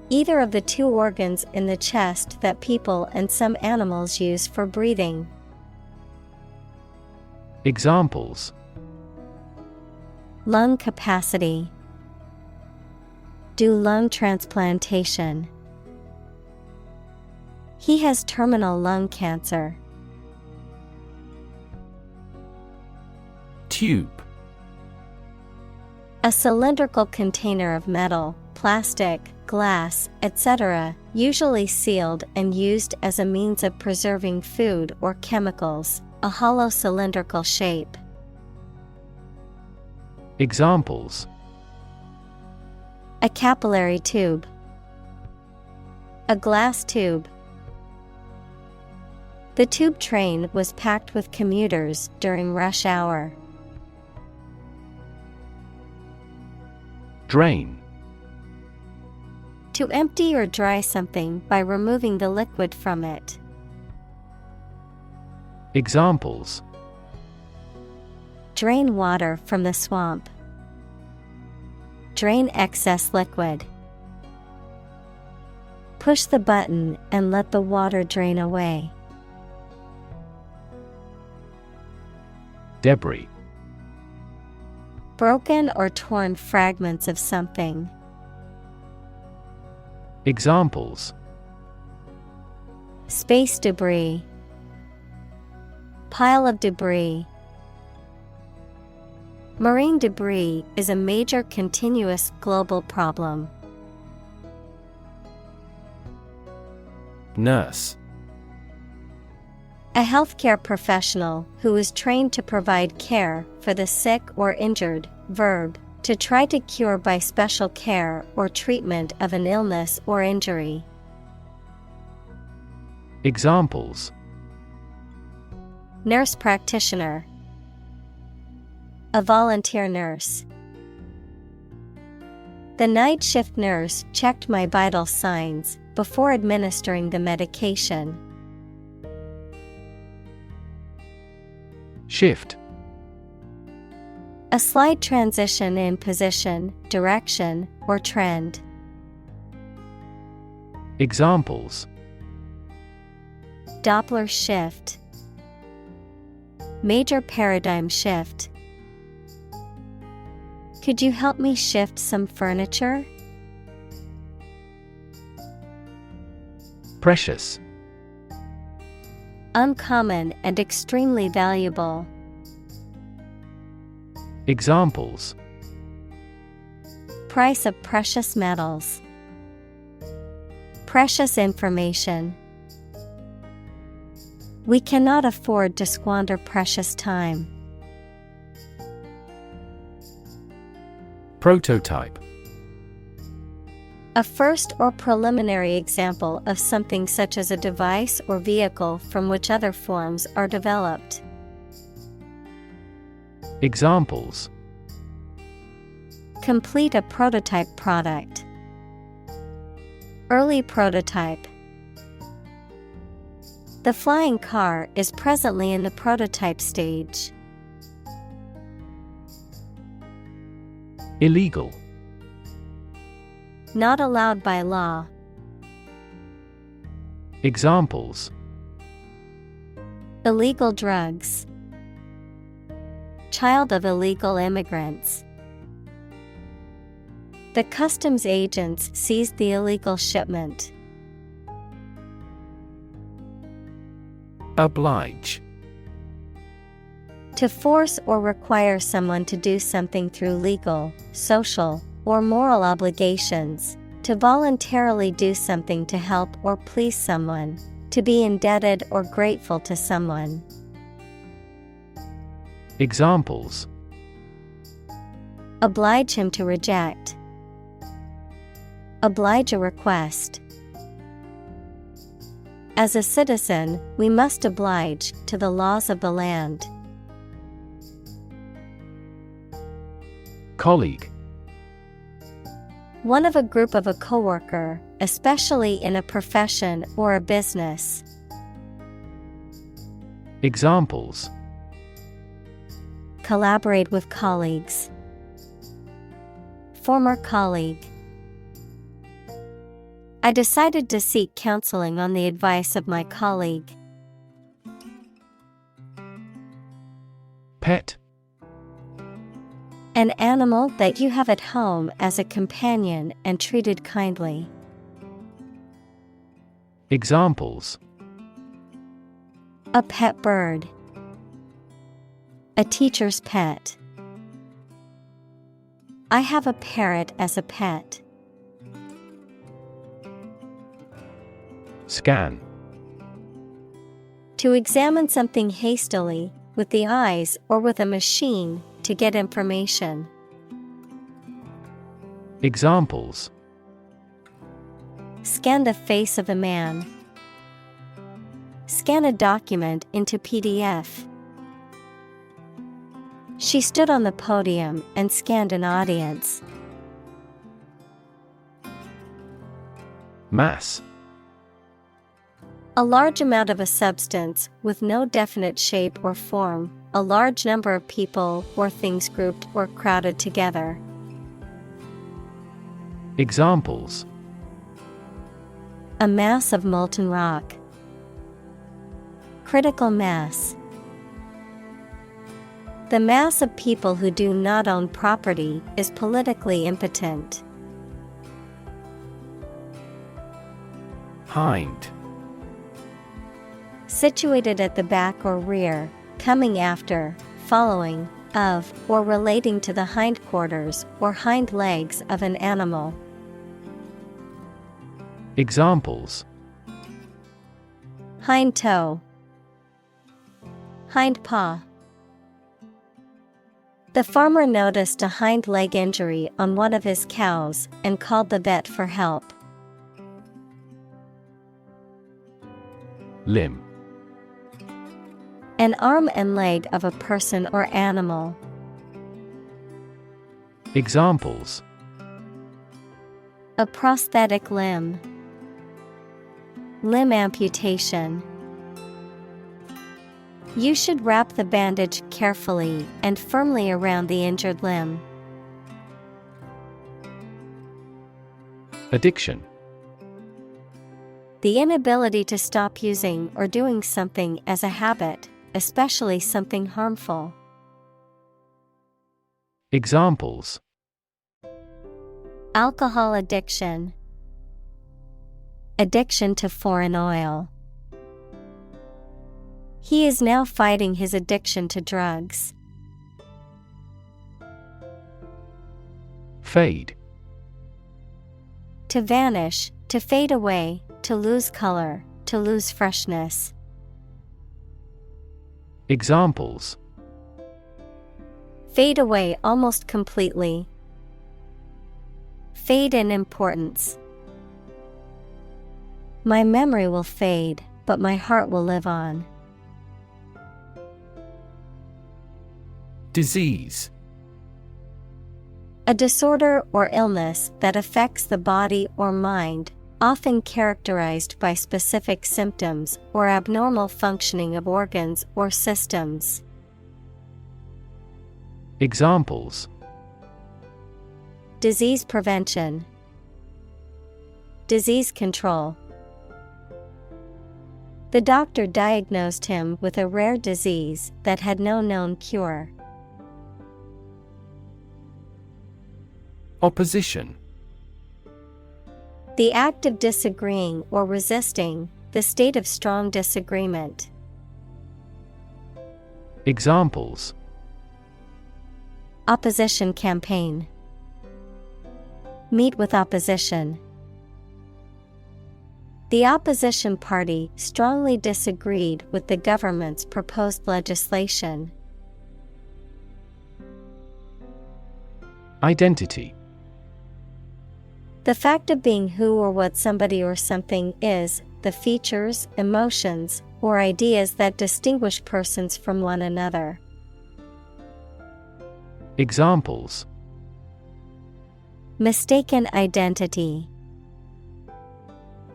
[SPEAKER 1] Either of the two organs in the chest that people and some animals use for breathing.
[SPEAKER 2] Examples.
[SPEAKER 1] Lung capacity. Do lung transplantation. He has terminal lung cancer.
[SPEAKER 2] Tube.
[SPEAKER 1] A cylindrical container of metal, plastic, glass, etc., usually sealed and used as a means of preserving food or chemicals, a hollow cylindrical shape.
[SPEAKER 2] Examples.
[SPEAKER 1] A capillary tube. A glass tube. The tube train was packed with commuters during rush hour.
[SPEAKER 2] Drain.
[SPEAKER 1] To empty or dry something by removing the liquid from it.
[SPEAKER 2] Examples.
[SPEAKER 1] Drain water from the swamp. Drain excess liquid. Push the button and let the water drain away.
[SPEAKER 2] Debris.
[SPEAKER 1] Broken or torn fragments of something.
[SPEAKER 2] Examples.
[SPEAKER 1] Space debris. Pile of debris. Marine debris is a major continuous global problem.
[SPEAKER 2] Nurse.
[SPEAKER 1] A healthcare professional who is trained to provide care for the sick or injured. Verb, to try to cure by special care or treatment of an illness or injury.
[SPEAKER 2] Examples.
[SPEAKER 1] Nurse practitioner. A volunteer nurse. The night shift nurse checked my vital signs before administering the medication.
[SPEAKER 2] Shift.
[SPEAKER 1] A slight transition in position, direction, or trend.
[SPEAKER 2] Examples:
[SPEAKER 1] Doppler shift. Major paradigm shift. Could you help me shift some furniture?
[SPEAKER 2] Precious.
[SPEAKER 1] Uncommon and extremely valuable.
[SPEAKER 2] Examples:
[SPEAKER 1] Price of precious metals. Precious information. We cannot afford to squander precious time.
[SPEAKER 2] Prototype.
[SPEAKER 1] A first or preliminary example of something such as a device or vehicle from which other forms are developed.
[SPEAKER 2] Examples:
[SPEAKER 1] Complete a prototype product. Early prototype. The flying car is presently in the prototype stage.
[SPEAKER 2] Illegal.
[SPEAKER 1] Not allowed by law.
[SPEAKER 2] Examples:
[SPEAKER 1] Illegal drugs. Child of illegal immigrants. The customs agents seized the illegal shipment.
[SPEAKER 2] Oblige.
[SPEAKER 1] To force or require someone to do something through legal, social, or moral obligations. To voluntarily do something to help or please someone. To be indebted or grateful to someone.
[SPEAKER 2] Examples:
[SPEAKER 1] Oblige him to reject. Oblige a request. As a citizen, we must oblige to the laws of the land.
[SPEAKER 2] Colleague.
[SPEAKER 1] One of a group of a coworker, especially in a profession or a business.
[SPEAKER 2] Examples:
[SPEAKER 1] Collaborate with colleagues. Former colleague. I decided to seek counseling on the advice of my colleague.
[SPEAKER 2] Pet.
[SPEAKER 1] An animal that you have at home as a companion and treated kindly.
[SPEAKER 2] Examples:
[SPEAKER 1] A pet bird. A teacher's pet. I have a parrot as a pet.
[SPEAKER 2] Scan.
[SPEAKER 1] To examine something hastily, with the eyes or with a machine, to get information.
[SPEAKER 2] Examples:
[SPEAKER 1] Scan the face of a man. Scan a document into PDF. She stood on the podium and scanned an audience.
[SPEAKER 2] Mass.
[SPEAKER 1] A large amount of a substance with no definite shape or form, a large number of people or things grouped or crowded together.
[SPEAKER 2] Examples:
[SPEAKER 1] A mass of molten rock. Critical mass. The mass of people who do not own property is politically impotent.
[SPEAKER 2] Hind.
[SPEAKER 1] Situated at the back or rear, coming after, following, of, or relating to the hindquarters or hind legs of an animal.
[SPEAKER 2] Examples:
[SPEAKER 1] Hind toe. Hind paw. The farmer noticed a hind leg injury on one of his cows and called the vet for help.
[SPEAKER 2] Limb.
[SPEAKER 1] An arm and leg of a person or animal.
[SPEAKER 2] Examples:
[SPEAKER 1] A prosthetic limb. Limb amputation. You should wrap the bandage carefully and firmly around the injured limb.
[SPEAKER 2] Addiction.
[SPEAKER 1] The inability to stop using or doing something as a habit, especially something harmful.
[SPEAKER 2] Examples:
[SPEAKER 1] Alcohol addiction. Addiction to foreign oil. He is now fighting his addiction to drugs.
[SPEAKER 2] Fade.
[SPEAKER 1] To vanish, to fade away, to lose color, to lose freshness.
[SPEAKER 2] Examples:
[SPEAKER 1] Fade away almost completely. Fade in importance. My memory will fade, but my heart will live on.
[SPEAKER 2] Disease.
[SPEAKER 1] A disorder or illness that affects the body or mind, often characterized by specific symptoms or abnormal functioning of organs or systems.
[SPEAKER 2] Examples:
[SPEAKER 1] Disease prevention. Disease control. The doctor diagnosed him with a rare disease that had no known cure.
[SPEAKER 2] Opposition.
[SPEAKER 1] The act of disagreeing or resisting, the state of strong disagreement.
[SPEAKER 2] Examples:
[SPEAKER 1] Opposition campaign. Meet with opposition. The opposition party strongly disagreed with the government's proposed legislation.
[SPEAKER 2] Identity.
[SPEAKER 1] The fact of being who or what somebody or something is, the features, emotions, or ideas that distinguish persons from one another.
[SPEAKER 2] Examples:
[SPEAKER 1] Mistaken identity.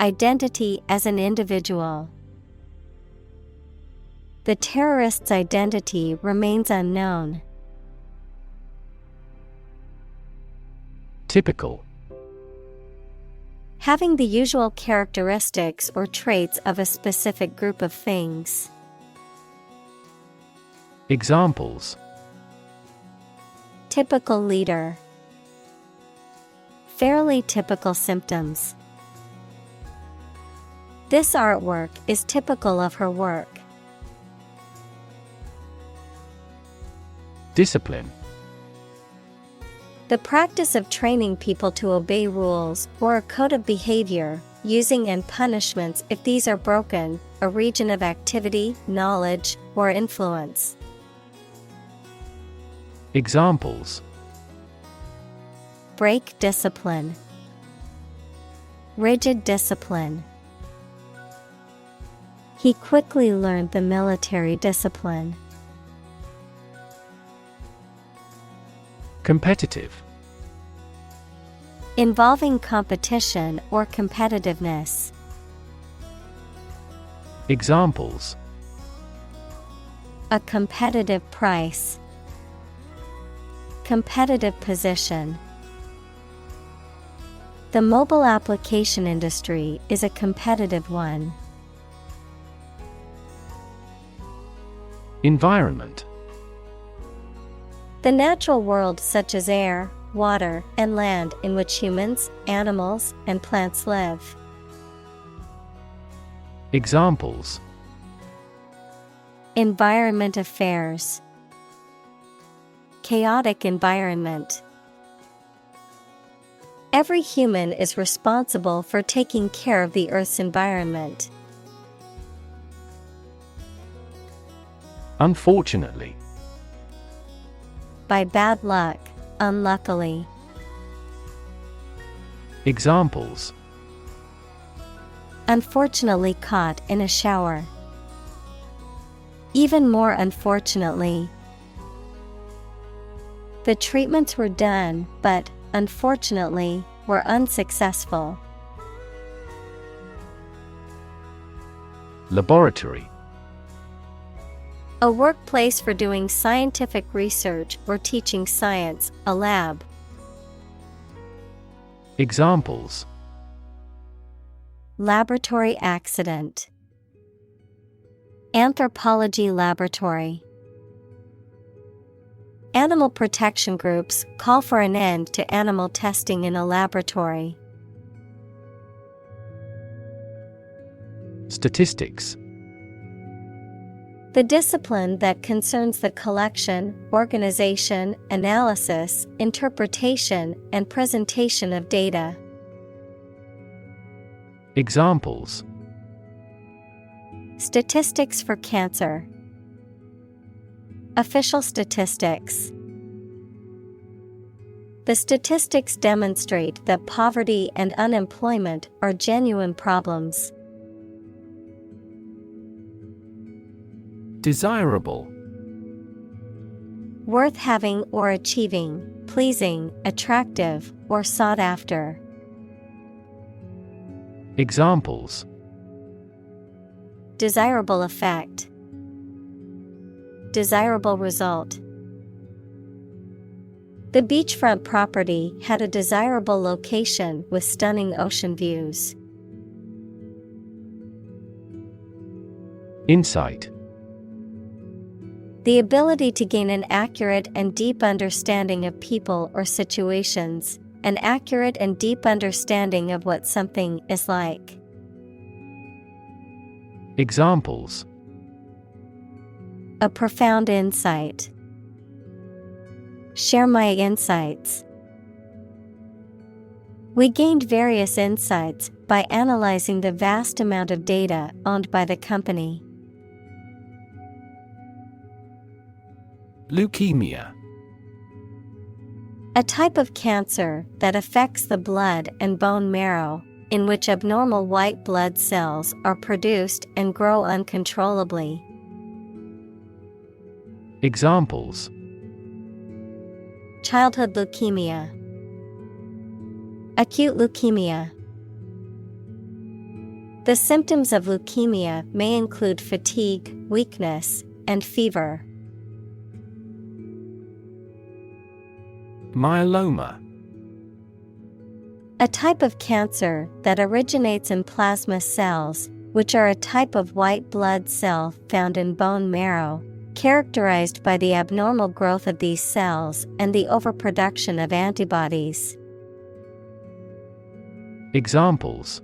[SPEAKER 1] Identity as an individual. The terrorist's identity remains unknown.
[SPEAKER 2] Typical.
[SPEAKER 1] Having the usual characteristics or traits of a specific group of things.
[SPEAKER 2] Examples:
[SPEAKER 1] Typical leader. Fairly typical symptoms. This artwork is typical of her work.
[SPEAKER 2] Discipline.
[SPEAKER 1] The practice of training people to obey rules or a code of behavior, using and punishments if these are broken, a region of activity, knowledge, or influence.
[SPEAKER 2] Examples:
[SPEAKER 1] Break discipline. Rigid discipline. He quickly learned the military discipline.
[SPEAKER 2] Competitive.
[SPEAKER 1] Involving competition or competitiveness.
[SPEAKER 2] Examples:
[SPEAKER 1] A competitive price. Competitive position. The mobile application industry is a competitive one.
[SPEAKER 2] Environment.
[SPEAKER 1] The natural world such as air, water, and land in which humans, animals, and plants live.
[SPEAKER 2] Examples:
[SPEAKER 1] Environment affairs. Chaotic environment. Every human is responsible for taking care of the Earth's environment.
[SPEAKER 2] Unfortunately.
[SPEAKER 1] By bad luck, unluckily.
[SPEAKER 2] Examples:
[SPEAKER 1] Unfortunately caught in a shower. Even more unfortunately. The treatments were done, but, unfortunately, were unsuccessful.
[SPEAKER 2] Laboratory.
[SPEAKER 1] A workplace for doing scientific research or teaching science, a lab.
[SPEAKER 2] Examples:
[SPEAKER 1] Laboratory accident. Anthropology laboratory. Animal protection groups call for an end to animal testing in a laboratory.
[SPEAKER 2] Statistics.
[SPEAKER 1] The discipline that concerns the collection, organization, analysis, interpretation, and presentation of data.
[SPEAKER 2] Examples:
[SPEAKER 1] Statistics for cancer. Official statistics. The statistics demonstrate that poverty and unemployment are genuine problems.
[SPEAKER 2] Desirable.
[SPEAKER 1] Worth having or achieving, pleasing, attractive, or sought after.
[SPEAKER 2] Examples:
[SPEAKER 1] Desirable effect. Desirable result. The beachfront property had a desirable location with stunning ocean views.
[SPEAKER 2] Insight.
[SPEAKER 1] The ability to gain an accurate and deep understanding of people or situations, an accurate and deep understanding of what something is like.
[SPEAKER 2] Examples:
[SPEAKER 1] A profound insight. Share my insights. We gained various insights by analyzing the vast amount of data owned by the company.
[SPEAKER 2] Leukemia.
[SPEAKER 1] A type of cancer that affects the blood and bone marrow, in which abnormal white blood cells are produced and grow uncontrollably.
[SPEAKER 2] Examples:
[SPEAKER 1] Childhood leukemia. Acute leukemia. The symptoms of leukemia may include fatigue, weakness, and fever.
[SPEAKER 2] Myeloma.
[SPEAKER 1] A type of cancer that originates in plasma cells, which are a type of white blood cell found in bone marrow, characterized by the abnormal growth of these cells and the overproduction of antibodies.
[SPEAKER 2] Examples: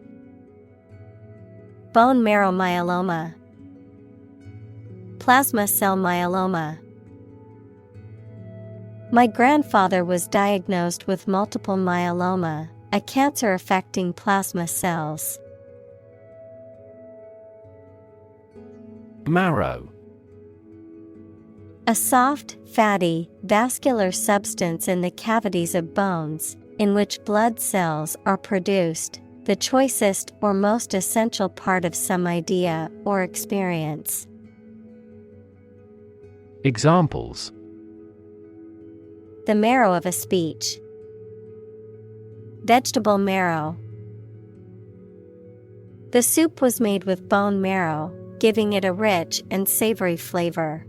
[SPEAKER 1] Bone marrow myeloma. Plasma cell myeloma. My grandfather was diagnosed with multiple myeloma, a cancer affecting plasma cells.
[SPEAKER 2] Marrow.
[SPEAKER 1] A soft, fatty, vascular substance in the cavities of bones, in which blood cells are produced, the choicest or most essential part of some idea or experience.
[SPEAKER 2] Examples:
[SPEAKER 1] The marrow of a speech. Vegetable marrow. The soup was made with bone marrow, giving it a rich and savory flavor.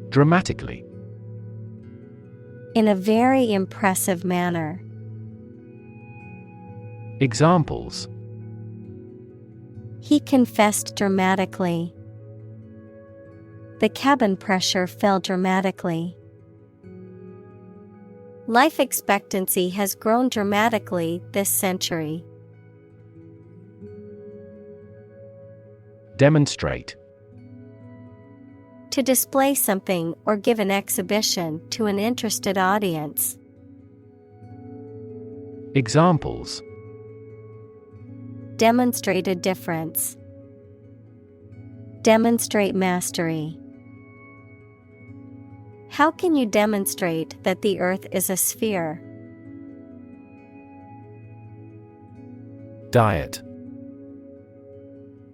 [SPEAKER 2] Dramatically.
[SPEAKER 1] In a very impressive manner.
[SPEAKER 2] Examples:
[SPEAKER 1] He confessed dramatically. The cabin pressure fell dramatically. Life expectancy has grown dramatically this century.
[SPEAKER 2] Demonstrate.
[SPEAKER 1] To display something or give an exhibition to an interested audience.
[SPEAKER 2] Examples:
[SPEAKER 1] Demonstrate a difference. Demonstrate mastery. How can you demonstrate that the Earth is a sphere?
[SPEAKER 2] Diet.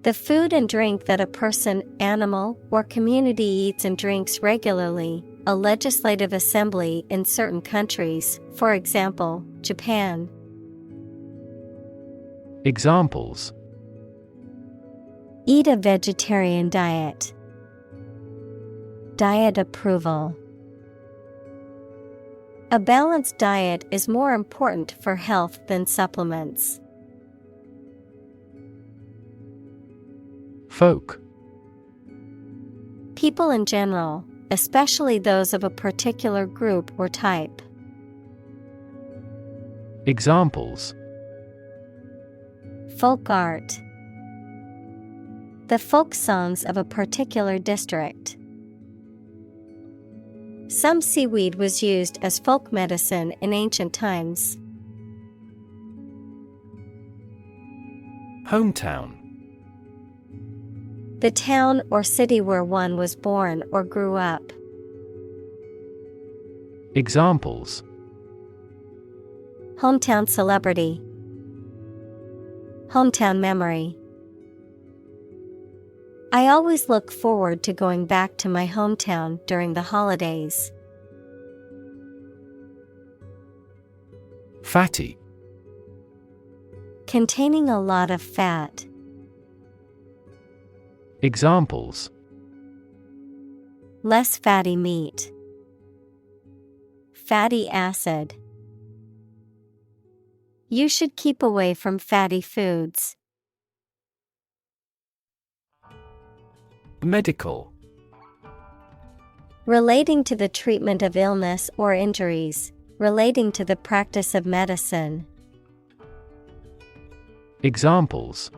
[SPEAKER 1] The food and drink that a person, animal, or community eats and drinks regularly, a legislative assembly in certain countries, for example, Japan.
[SPEAKER 2] Examples:
[SPEAKER 1] Eat a vegetarian diet. Diet approval. A balanced diet is more important for health than supplements.
[SPEAKER 2] Folk.
[SPEAKER 1] People in general, especially those of a particular group or type.
[SPEAKER 2] Examples:
[SPEAKER 1] Folk art. The folk songs of a particular district. Some seaweed was used as folk medicine in ancient times.
[SPEAKER 2] Hometown.
[SPEAKER 1] The town or city where one was born or grew up.
[SPEAKER 2] Examples:
[SPEAKER 1] Hometown celebrity. Hometown memory. I always look forward to going back to my hometown during the holidays.
[SPEAKER 2] Fatty.
[SPEAKER 1] Containing a lot of fat.
[SPEAKER 2] Examples:
[SPEAKER 1] Less fatty meat. Fatty acid. You should keep away from fatty foods.
[SPEAKER 2] Medical.
[SPEAKER 1] Relating to the treatment of illness or injuries, relating to the practice of medicine.
[SPEAKER 2] Examples: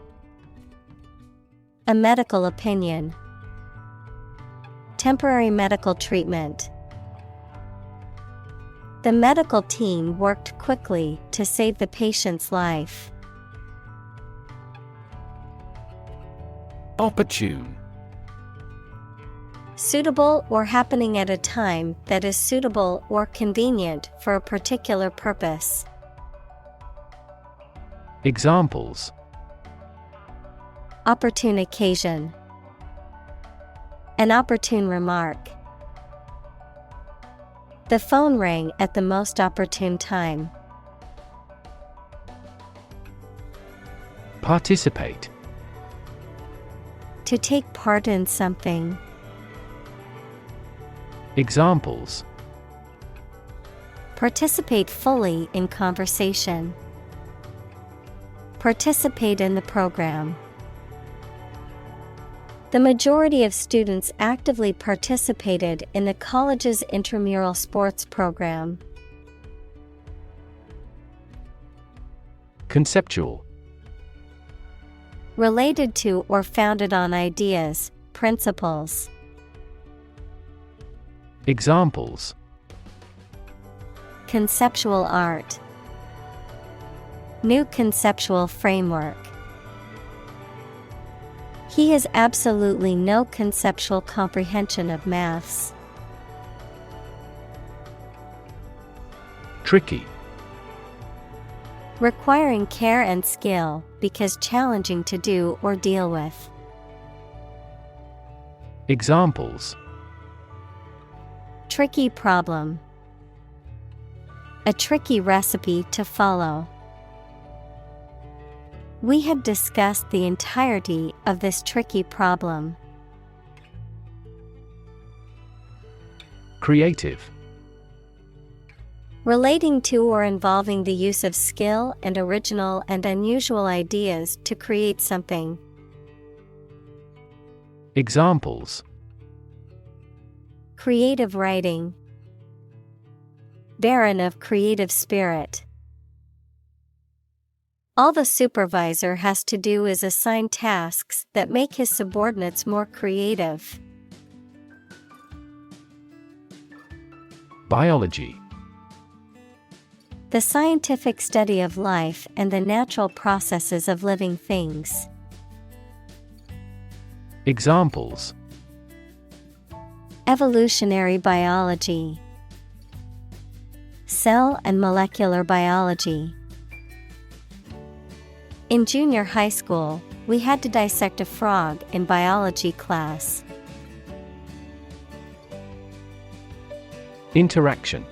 [SPEAKER 1] A medical opinion. Temporary medical treatment. The medical team worked quickly to save the patient's life.
[SPEAKER 2] Opportune.
[SPEAKER 1] Suitable or happening at a time that is suitable or convenient for a particular purpose.
[SPEAKER 2] Examples:
[SPEAKER 1] Opportune occasion. An opportune remark. The phone rang at the most opportune time.
[SPEAKER 2] Participate.
[SPEAKER 1] To take part in something.
[SPEAKER 2] Examples:
[SPEAKER 1] Participate fully in conversation. Participate in the program. The majority of students actively participated in the college's intramural sports program.
[SPEAKER 2] Conceptual.
[SPEAKER 1] Related to or founded on ideas, principles.
[SPEAKER 2] Examples:
[SPEAKER 1] Conceptual art. New conceptual framework. He has absolutely no conceptual comprehension of maths.
[SPEAKER 2] Tricky.
[SPEAKER 1] Requiring care and skill because challenging to do or deal with.
[SPEAKER 2] Examples:
[SPEAKER 1] Tricky problem. A tricky recipe to follow. We have discussed the entirety of this tricky problem.
[SPEAKER 2] Creative.
[SPEAKER 1] Relating to or involving the use of skill and original and unusual ideas to create something.
[SPEAKER 2] Examples:
[SPEAKER 1] Creative writing. Barren of creative spirit. All the supervisor has to do is assign tasks that make his subordinates more creative.
[SPEAKER 2] Biology.
[SPEAKER 1] The scientific study of life and the natural processes of living things.
[SPEAKER 2] Examples:
[SPEAKER 1] Evolutionary biology. Cell and molecular biology. In junior high school, we had to dissect a frog in biology class.
[SPEAKER 2] Interaction.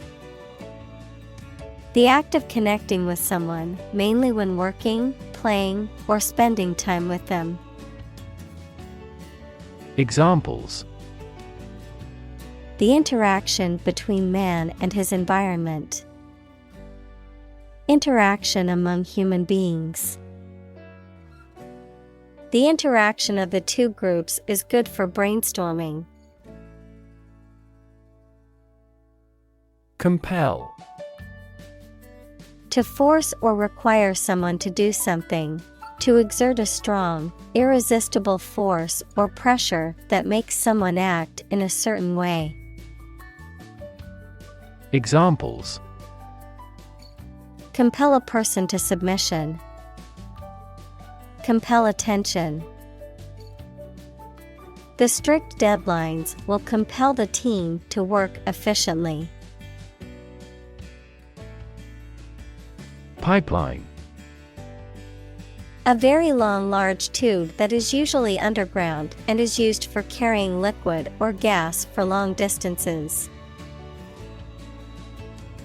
[SPEAKER 1] The act of connecting with someone, mainly when working, playing or spending time with them.
[SPEAKER 2] Examples:
[SPEAKER 1] The interaction between man and his environment. Interaction among human beings. The interaction of the two groups is good for brainstorming.
[SPEAKER 2] Compel.
[SPEAKER 1] To force or require someone to do something. To exert a strong, irresistible force or pressure that makes someone act in a certain way.
[SPEAKER 2] Examples:
[SPEAKER 1] Compel a person to submission. Compel attention. The strict deadlines will compel the team to work efficiently.
[SPEAKER 2] Pipeline.
[SPEAKER 1] A very long, large tube that is usually underground and is used for carrying liquid or gas for long distances.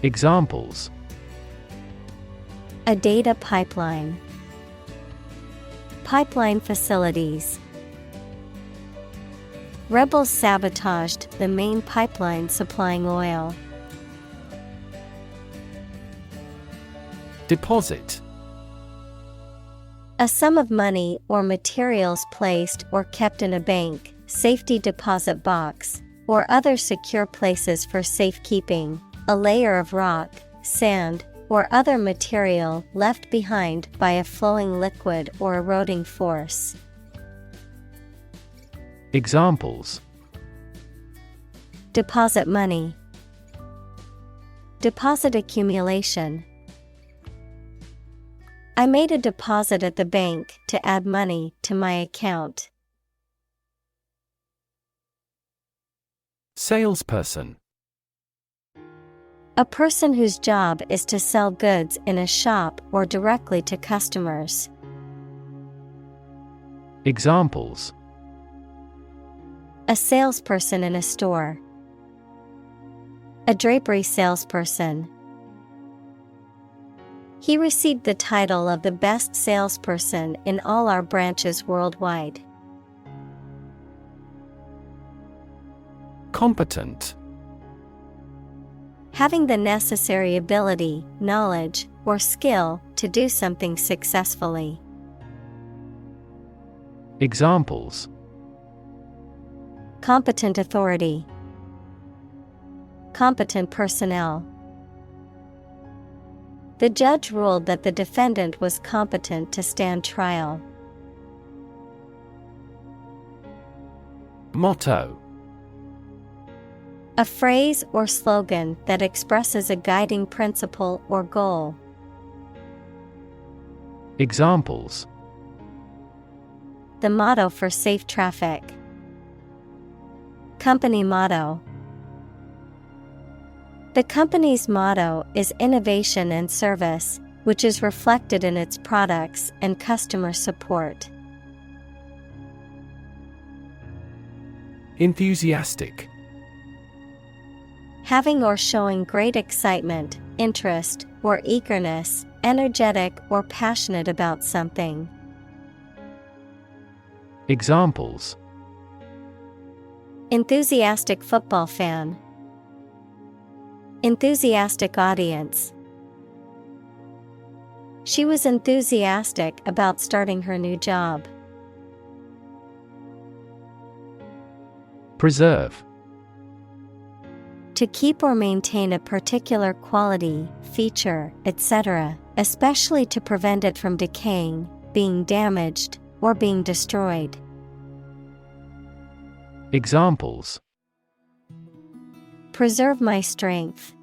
[SPEAKER 2] Examples:
[SPEAKER 1] A data pipeline. Pipeline facilities. Rebels sabotaged the main pipeline supplying oil.
[SPEAKER 2] Deposit.
[SPEAKER 1] A sum of money or materials placed or kept in a bank, safety deposit box, or other secure places for safekeeping. A layer of rock, sand, or other material left behind by a flowing liquid or eroding force.
[SPEAKER 2] Examples:
[SPEAKER 1] Deposit money. Deposit accumulation. I made a deposit at the bank to add money to my account.
[SPEAKER 2] Salesperson.
[SPEAKER 1] A person whose job is to sell goods in a shop or directly to customers.
[SPEAKER 2] Examples:
[SPEAKER 1] A salesperson in a store. A drapery salesperson. He received the title of the best salesperson in all our branches worldwide.
[SPEAKER 2] Competent.
[SPEAKER 1] Having the necessary ability, knowledge, or skill to do something successfully.
[SPEAKER 2] Examples:
[SPEAKER 1] Competent authority. Competent personnel. The judge ruled that the defendant was competent to stand trial.
[SPEAKER 2] Motto.
[SPEAKER 1] A phrase or slogan that expresses a guiding principle or goal.
[SPEAKER 2] Examples:
[SPEAKER 1] The motto for safe traffic. Company motto. The company's motto is innovation and service, which is reflected in its products and customer support.
[SPEAKER 2] Enthusiastic.
[SPEAKER 1] Having or showing great excitement, interest, or eagerness, energetic or passionate about something.
[SPEAKER 2] Examples:
[SPEAKER 1] Enthusiastic football fan. Enthusiastic audience. She was enthusiastic about starting her new job.
[SPEAKER 2] Preserve.
[SPEAKER 1] To keep or maintain a particular quality, feature, etc., especially to prevent it from decaying, being damaged, or being destroyed.
[SPEAKER 2] Examples:
[SPEAKER 1] Preserve my strength.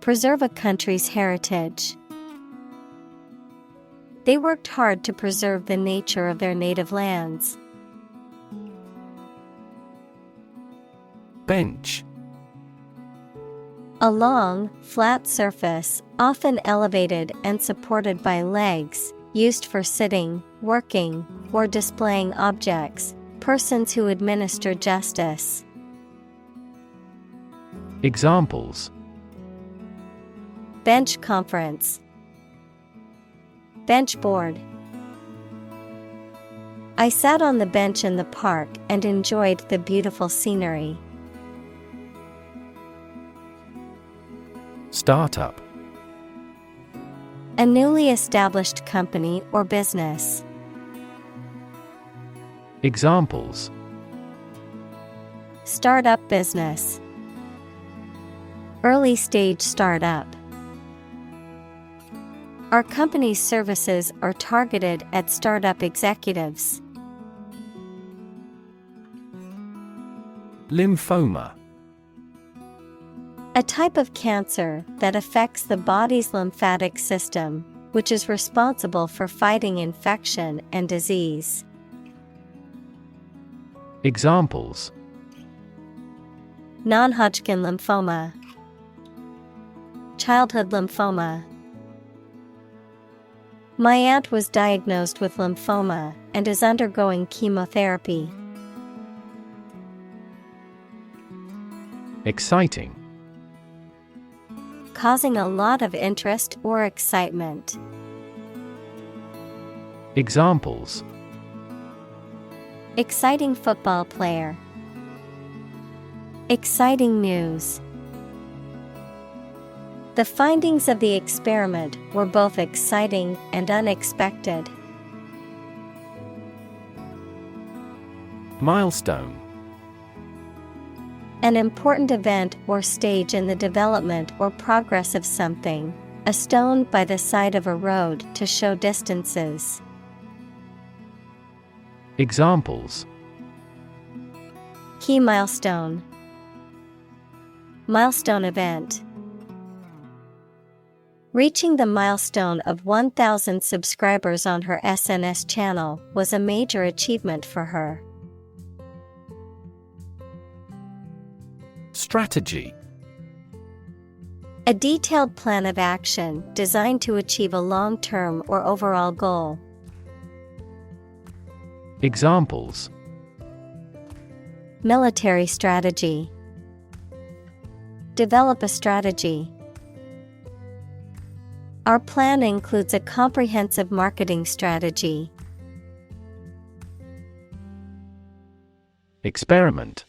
[SPEAKER 1] Preserve a country's heritage. They worked hard to preserve the nature of their native lands.
[SPEAKER 2] Bench.
[SPEAKER 1] A long, flat surface, often elevated and supported by legs, used for sitting, working, or displaying objects. Persons who administer justice.
[SPEAKER 2] Examples:
[SPEAKER 1] Bench conference. Bench board. I sat on the bench in the park and enjoyed the beautiful scenery.
[SPEAKER 2] Startup.
[SPEAKER 1] A newly established company or business.
[SPEAKER 2] Examples:
[SPEAKER 1] Startup business. Early stage startup. Our company's services are targeted at startup executives.
[SPEAKER 2] Lymphoma.
[SPEAKER 1] A type of cancer that affects the body's lymphatic system, which is responsible for fighting infection and disease.
[SPEAKER 2] Examples:
[SPEAKER 1] Non-Hodgkin lymphoma. Childhood lymphoma. My aunt was diagnosed with lymphoma and is undergoing chemotherapy.
[SPEAKER 2] Exciting.
[SPEAKER 1] Causing a lot of interest or excitement.
[SPEAKER 2] Examples:
[SPEAKER 1] Exciting football player. Exciting news. The findings of the experiment were both exciting and unexpected.
[SPEAKER 2] Milestone.
[SPEAKER 1] An important event or stage in the development or progress of something. A stone by the side of a road to show distances.
[SPEAKER 2] Examples:
[SPEAKER 1] Key milestone. Milestone event. Reaching the milestone of 1,000 subscribers on her SNS channel was a major achievement for her.
[SPEAKER 2] Strategy.
[SPEAKER 1] A detailed plan of action designed to achieve a long-term or overall goal.
[SPEAKER 2] Examples:
[SPEAKER 1] Military strategy. Develop a strategy. Our plan includes a comprehensive marketing strategy.
[SPEAKER 2] Experiment.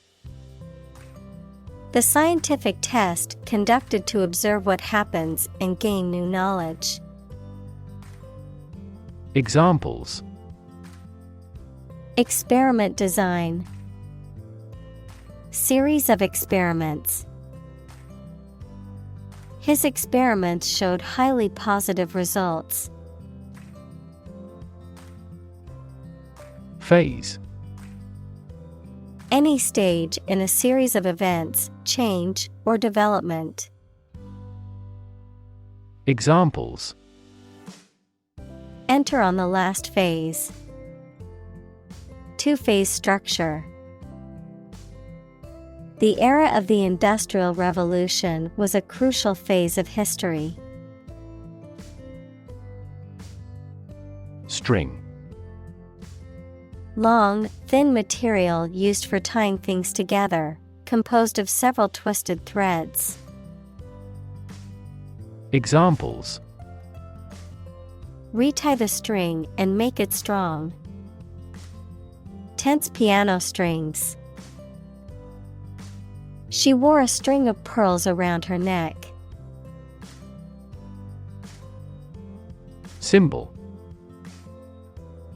[SPEAKER 1] The scientific test conducted to observe what happens and gain new knowledge.
[SPEAKER 2] Examples:
[SPEAKER 1] Experiment design. Series of experiments. His experiments showed highly positive results.
[SPEAKER 2] Phase.
[SPEAKER 1] Any stage in a series of events, change, or development.
[SPEAKER 2] Examples:
[SPEAKER 1] Enter on the last phase. Two-phase structure. The era of the Industrial Revolution was a crucial phase of history.
[SPEAKER 2] String.
[SPEAKER 1] Long, thin material used for tying things together, composed of several twisted threads.
[SPEAKER 2] Examples:
[SPEAKER 1] Retie the string and make it strong. Tense piano strings. She wore a string of pearls around her neck.
[SPEAKER 2] Symbol.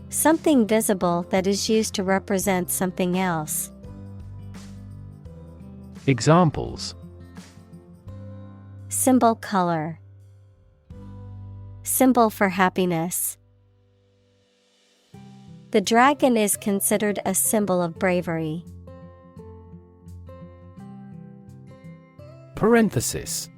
[SPEAKER 1] Something visible that is used to represent something else.
[SPEAKER 2] Examples:
[SPEAKER 1] Symbol color. Symbol for happiness. The dragon is considered a symbol of bravery.
[SPEAKER 2] Parenthesis.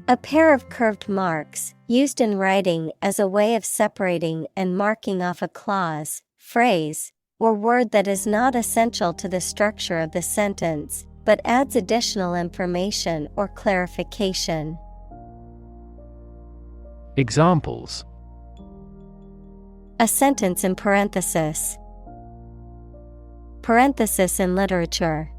[SPEAKER 1] A pair of curved marks, used in writing as a way of separating and marking off a clause, phrase, or word that is not essential to the structure of the sentence, but adds additional information or clarification.
[SPEAKER 2] Examples:
[SPEAKER 1] A sentence in parenthesis. Parenthesis in literature.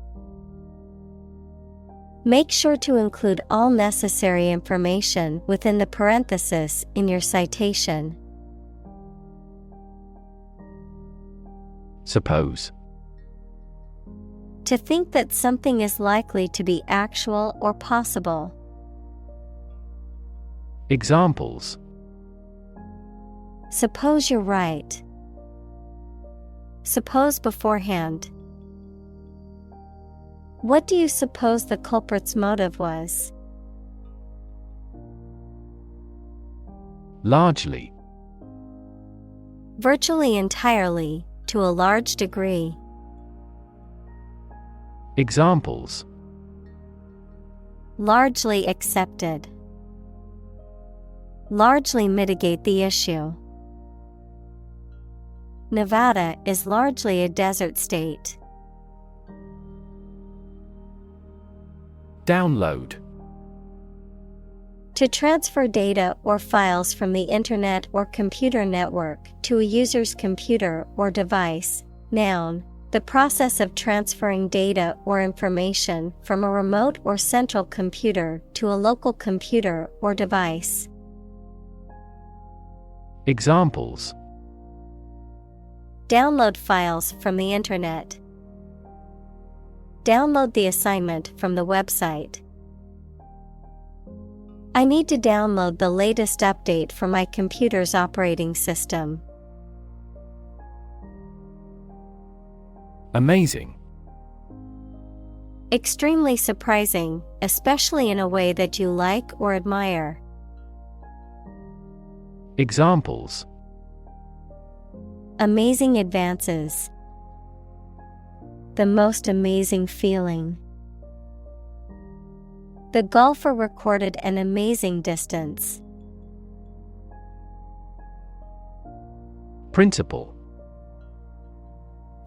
[SPEAKER 1] Make sure to include all necessary information within the parenthesis in your citation.
[SPEAKER 2] Suppose.
[SPEAKER 1] To think that something is likely to be actual or possible.
[SPEAKER 2] Examples.
[SPEAKER 1] Suppose you're right. Suppose beforehand. What do you suppose the culprit's motive was?
[SPEAKER 2] Largely.
[SPEAKER 1] Virtually entirely, to a large degree.
[SPEAKER 2] Examples.
[SPEAKER 1] Largely accepted. Largely mitigate the issue. Nevada is largely a desert state.
[SPEAKER 2] Download.
[SPEAKER 1] To transfer data or files from the Internet or computer network to a user's computer or device. Noun, the process of transferring data or information from a remote or central computer to a local computer or device.
[SPEAKER 2] Examples.
[SPEAKER 1] Download files from the Internet. Download the assignment from the website. I need to download the latest update for my computer's operating system.
[SPEAKER 2] Amazing.
[SPEAKER 1] Extremely surprising, especially in a way that you like or admire.
[SPEAKER 2] Examples.
[SPEAKER 1] Amazing advances. The most amazing feeling. The golfer recorded an amazing distance.
[SPEAKER 2] Principle.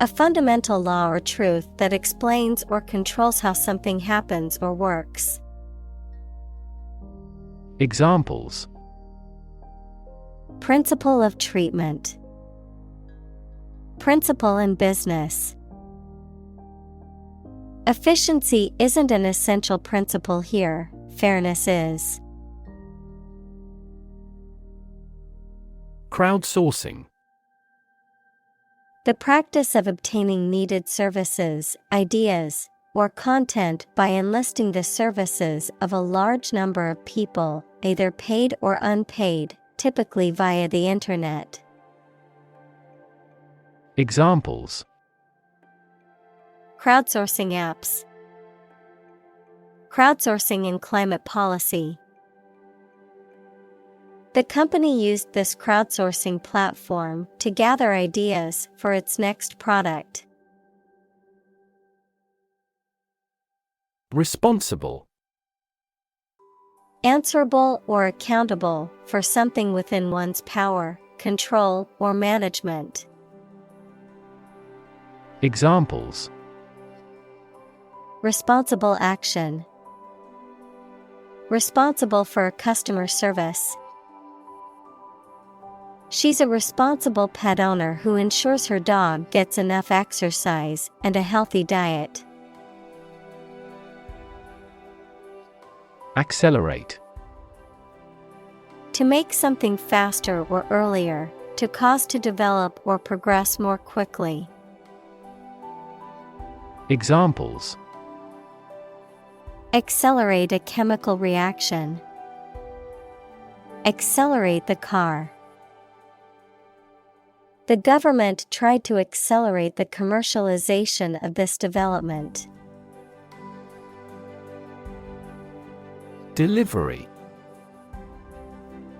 [SPEAKER 1] A fundamental law or truth that explains or controls how something happens or works.
[SPEAKER 2] Examples.
[SPEAKER 1] Principle of treatment. Principle in business. Efficiency isn't an essential principle here, fairness is.
[SPEAKER 2] Crowdsourcing.
[SPEAKER 1] The practice of obtaining needed services, ideas, or content by enlisting the services of a large number of people, either paid or unpaid, typically via the Internet.
[SPEAKER 2] Examples.
[SPEAKER 1] Crowdsourcing apps. Crowdsourcing in climate policy. The company used this crowdsourcing platform to gather ideas for its next product.
[SPEAKER 2] Responsible.
[SPEAKER 1] Answerable or accountable for something within one's power, control, or management.
[SPEAKER 2] Examples.
[SPEAKER 1] Responsible action. Responsible for customer service. She's a responsible pet owner who ensures her dog gets enough exercise and a healthy diet.
[SPEAKER 2] Accelerate.
[SPEAKER 1] To make something faster or earlier, to cause to develop or progress more quickly.
[SPEAKER 2] Examples.
[SPEAKER 1] Accelerate a chemical reaction. Accelerate the car. The government tried to accelerate the commercialization of this development.
[SPEAKER 2] Delivery.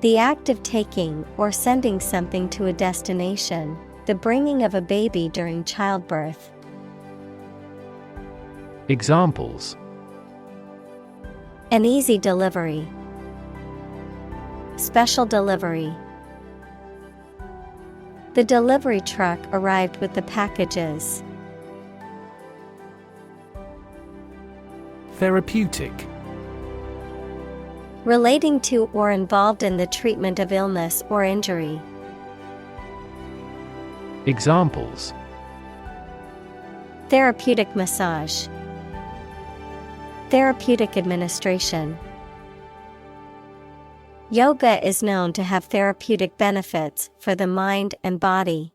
[SPEAKER 1] The act of taking or sending something to a destination, the bringing of a baby during childbirth.
[SPEAKER 2] Examples.
[SPEAKER 1] An easy delivery. Special delivery. The delivery truck arrived with the packages.
[SPEAKER 2] Therapeutic.
[SPEAKER 1] Relating to or involved in the treatment of illness or injury.
[SPEAKER 2] Examples.
[SPEAKER 1] Therapeutic massage. Therapeutic administration. Yoga is known to have therapeutic benefits for the mind and body.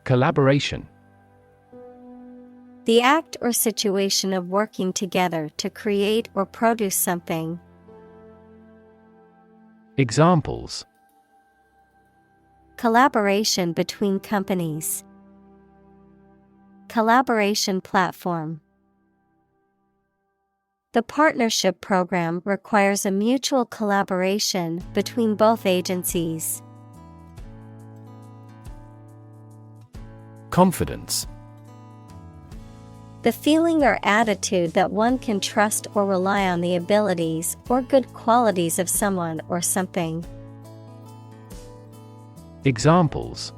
[SPEAKER 2] Collaboration.
[SPEAKER 1] The act or situation of working together to create or produce something.
[SPEAKER 2] Examples:
[SPEAKER 1] Collaboration between companies. Collaboration platform. The partnership program requires a mutual collaboration between both agencies.
[SPEAKER 2] Confidence.
[SPEAKER 1] The feeling or attitude that one can trust or rely on the abilities or good qualities of someone or something.
[SPEAKER 2] Examples: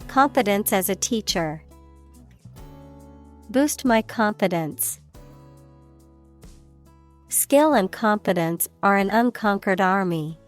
[SPEAKER 1] Competence as a teacher. Boost my confidence. Skill and competence are an unconquered army.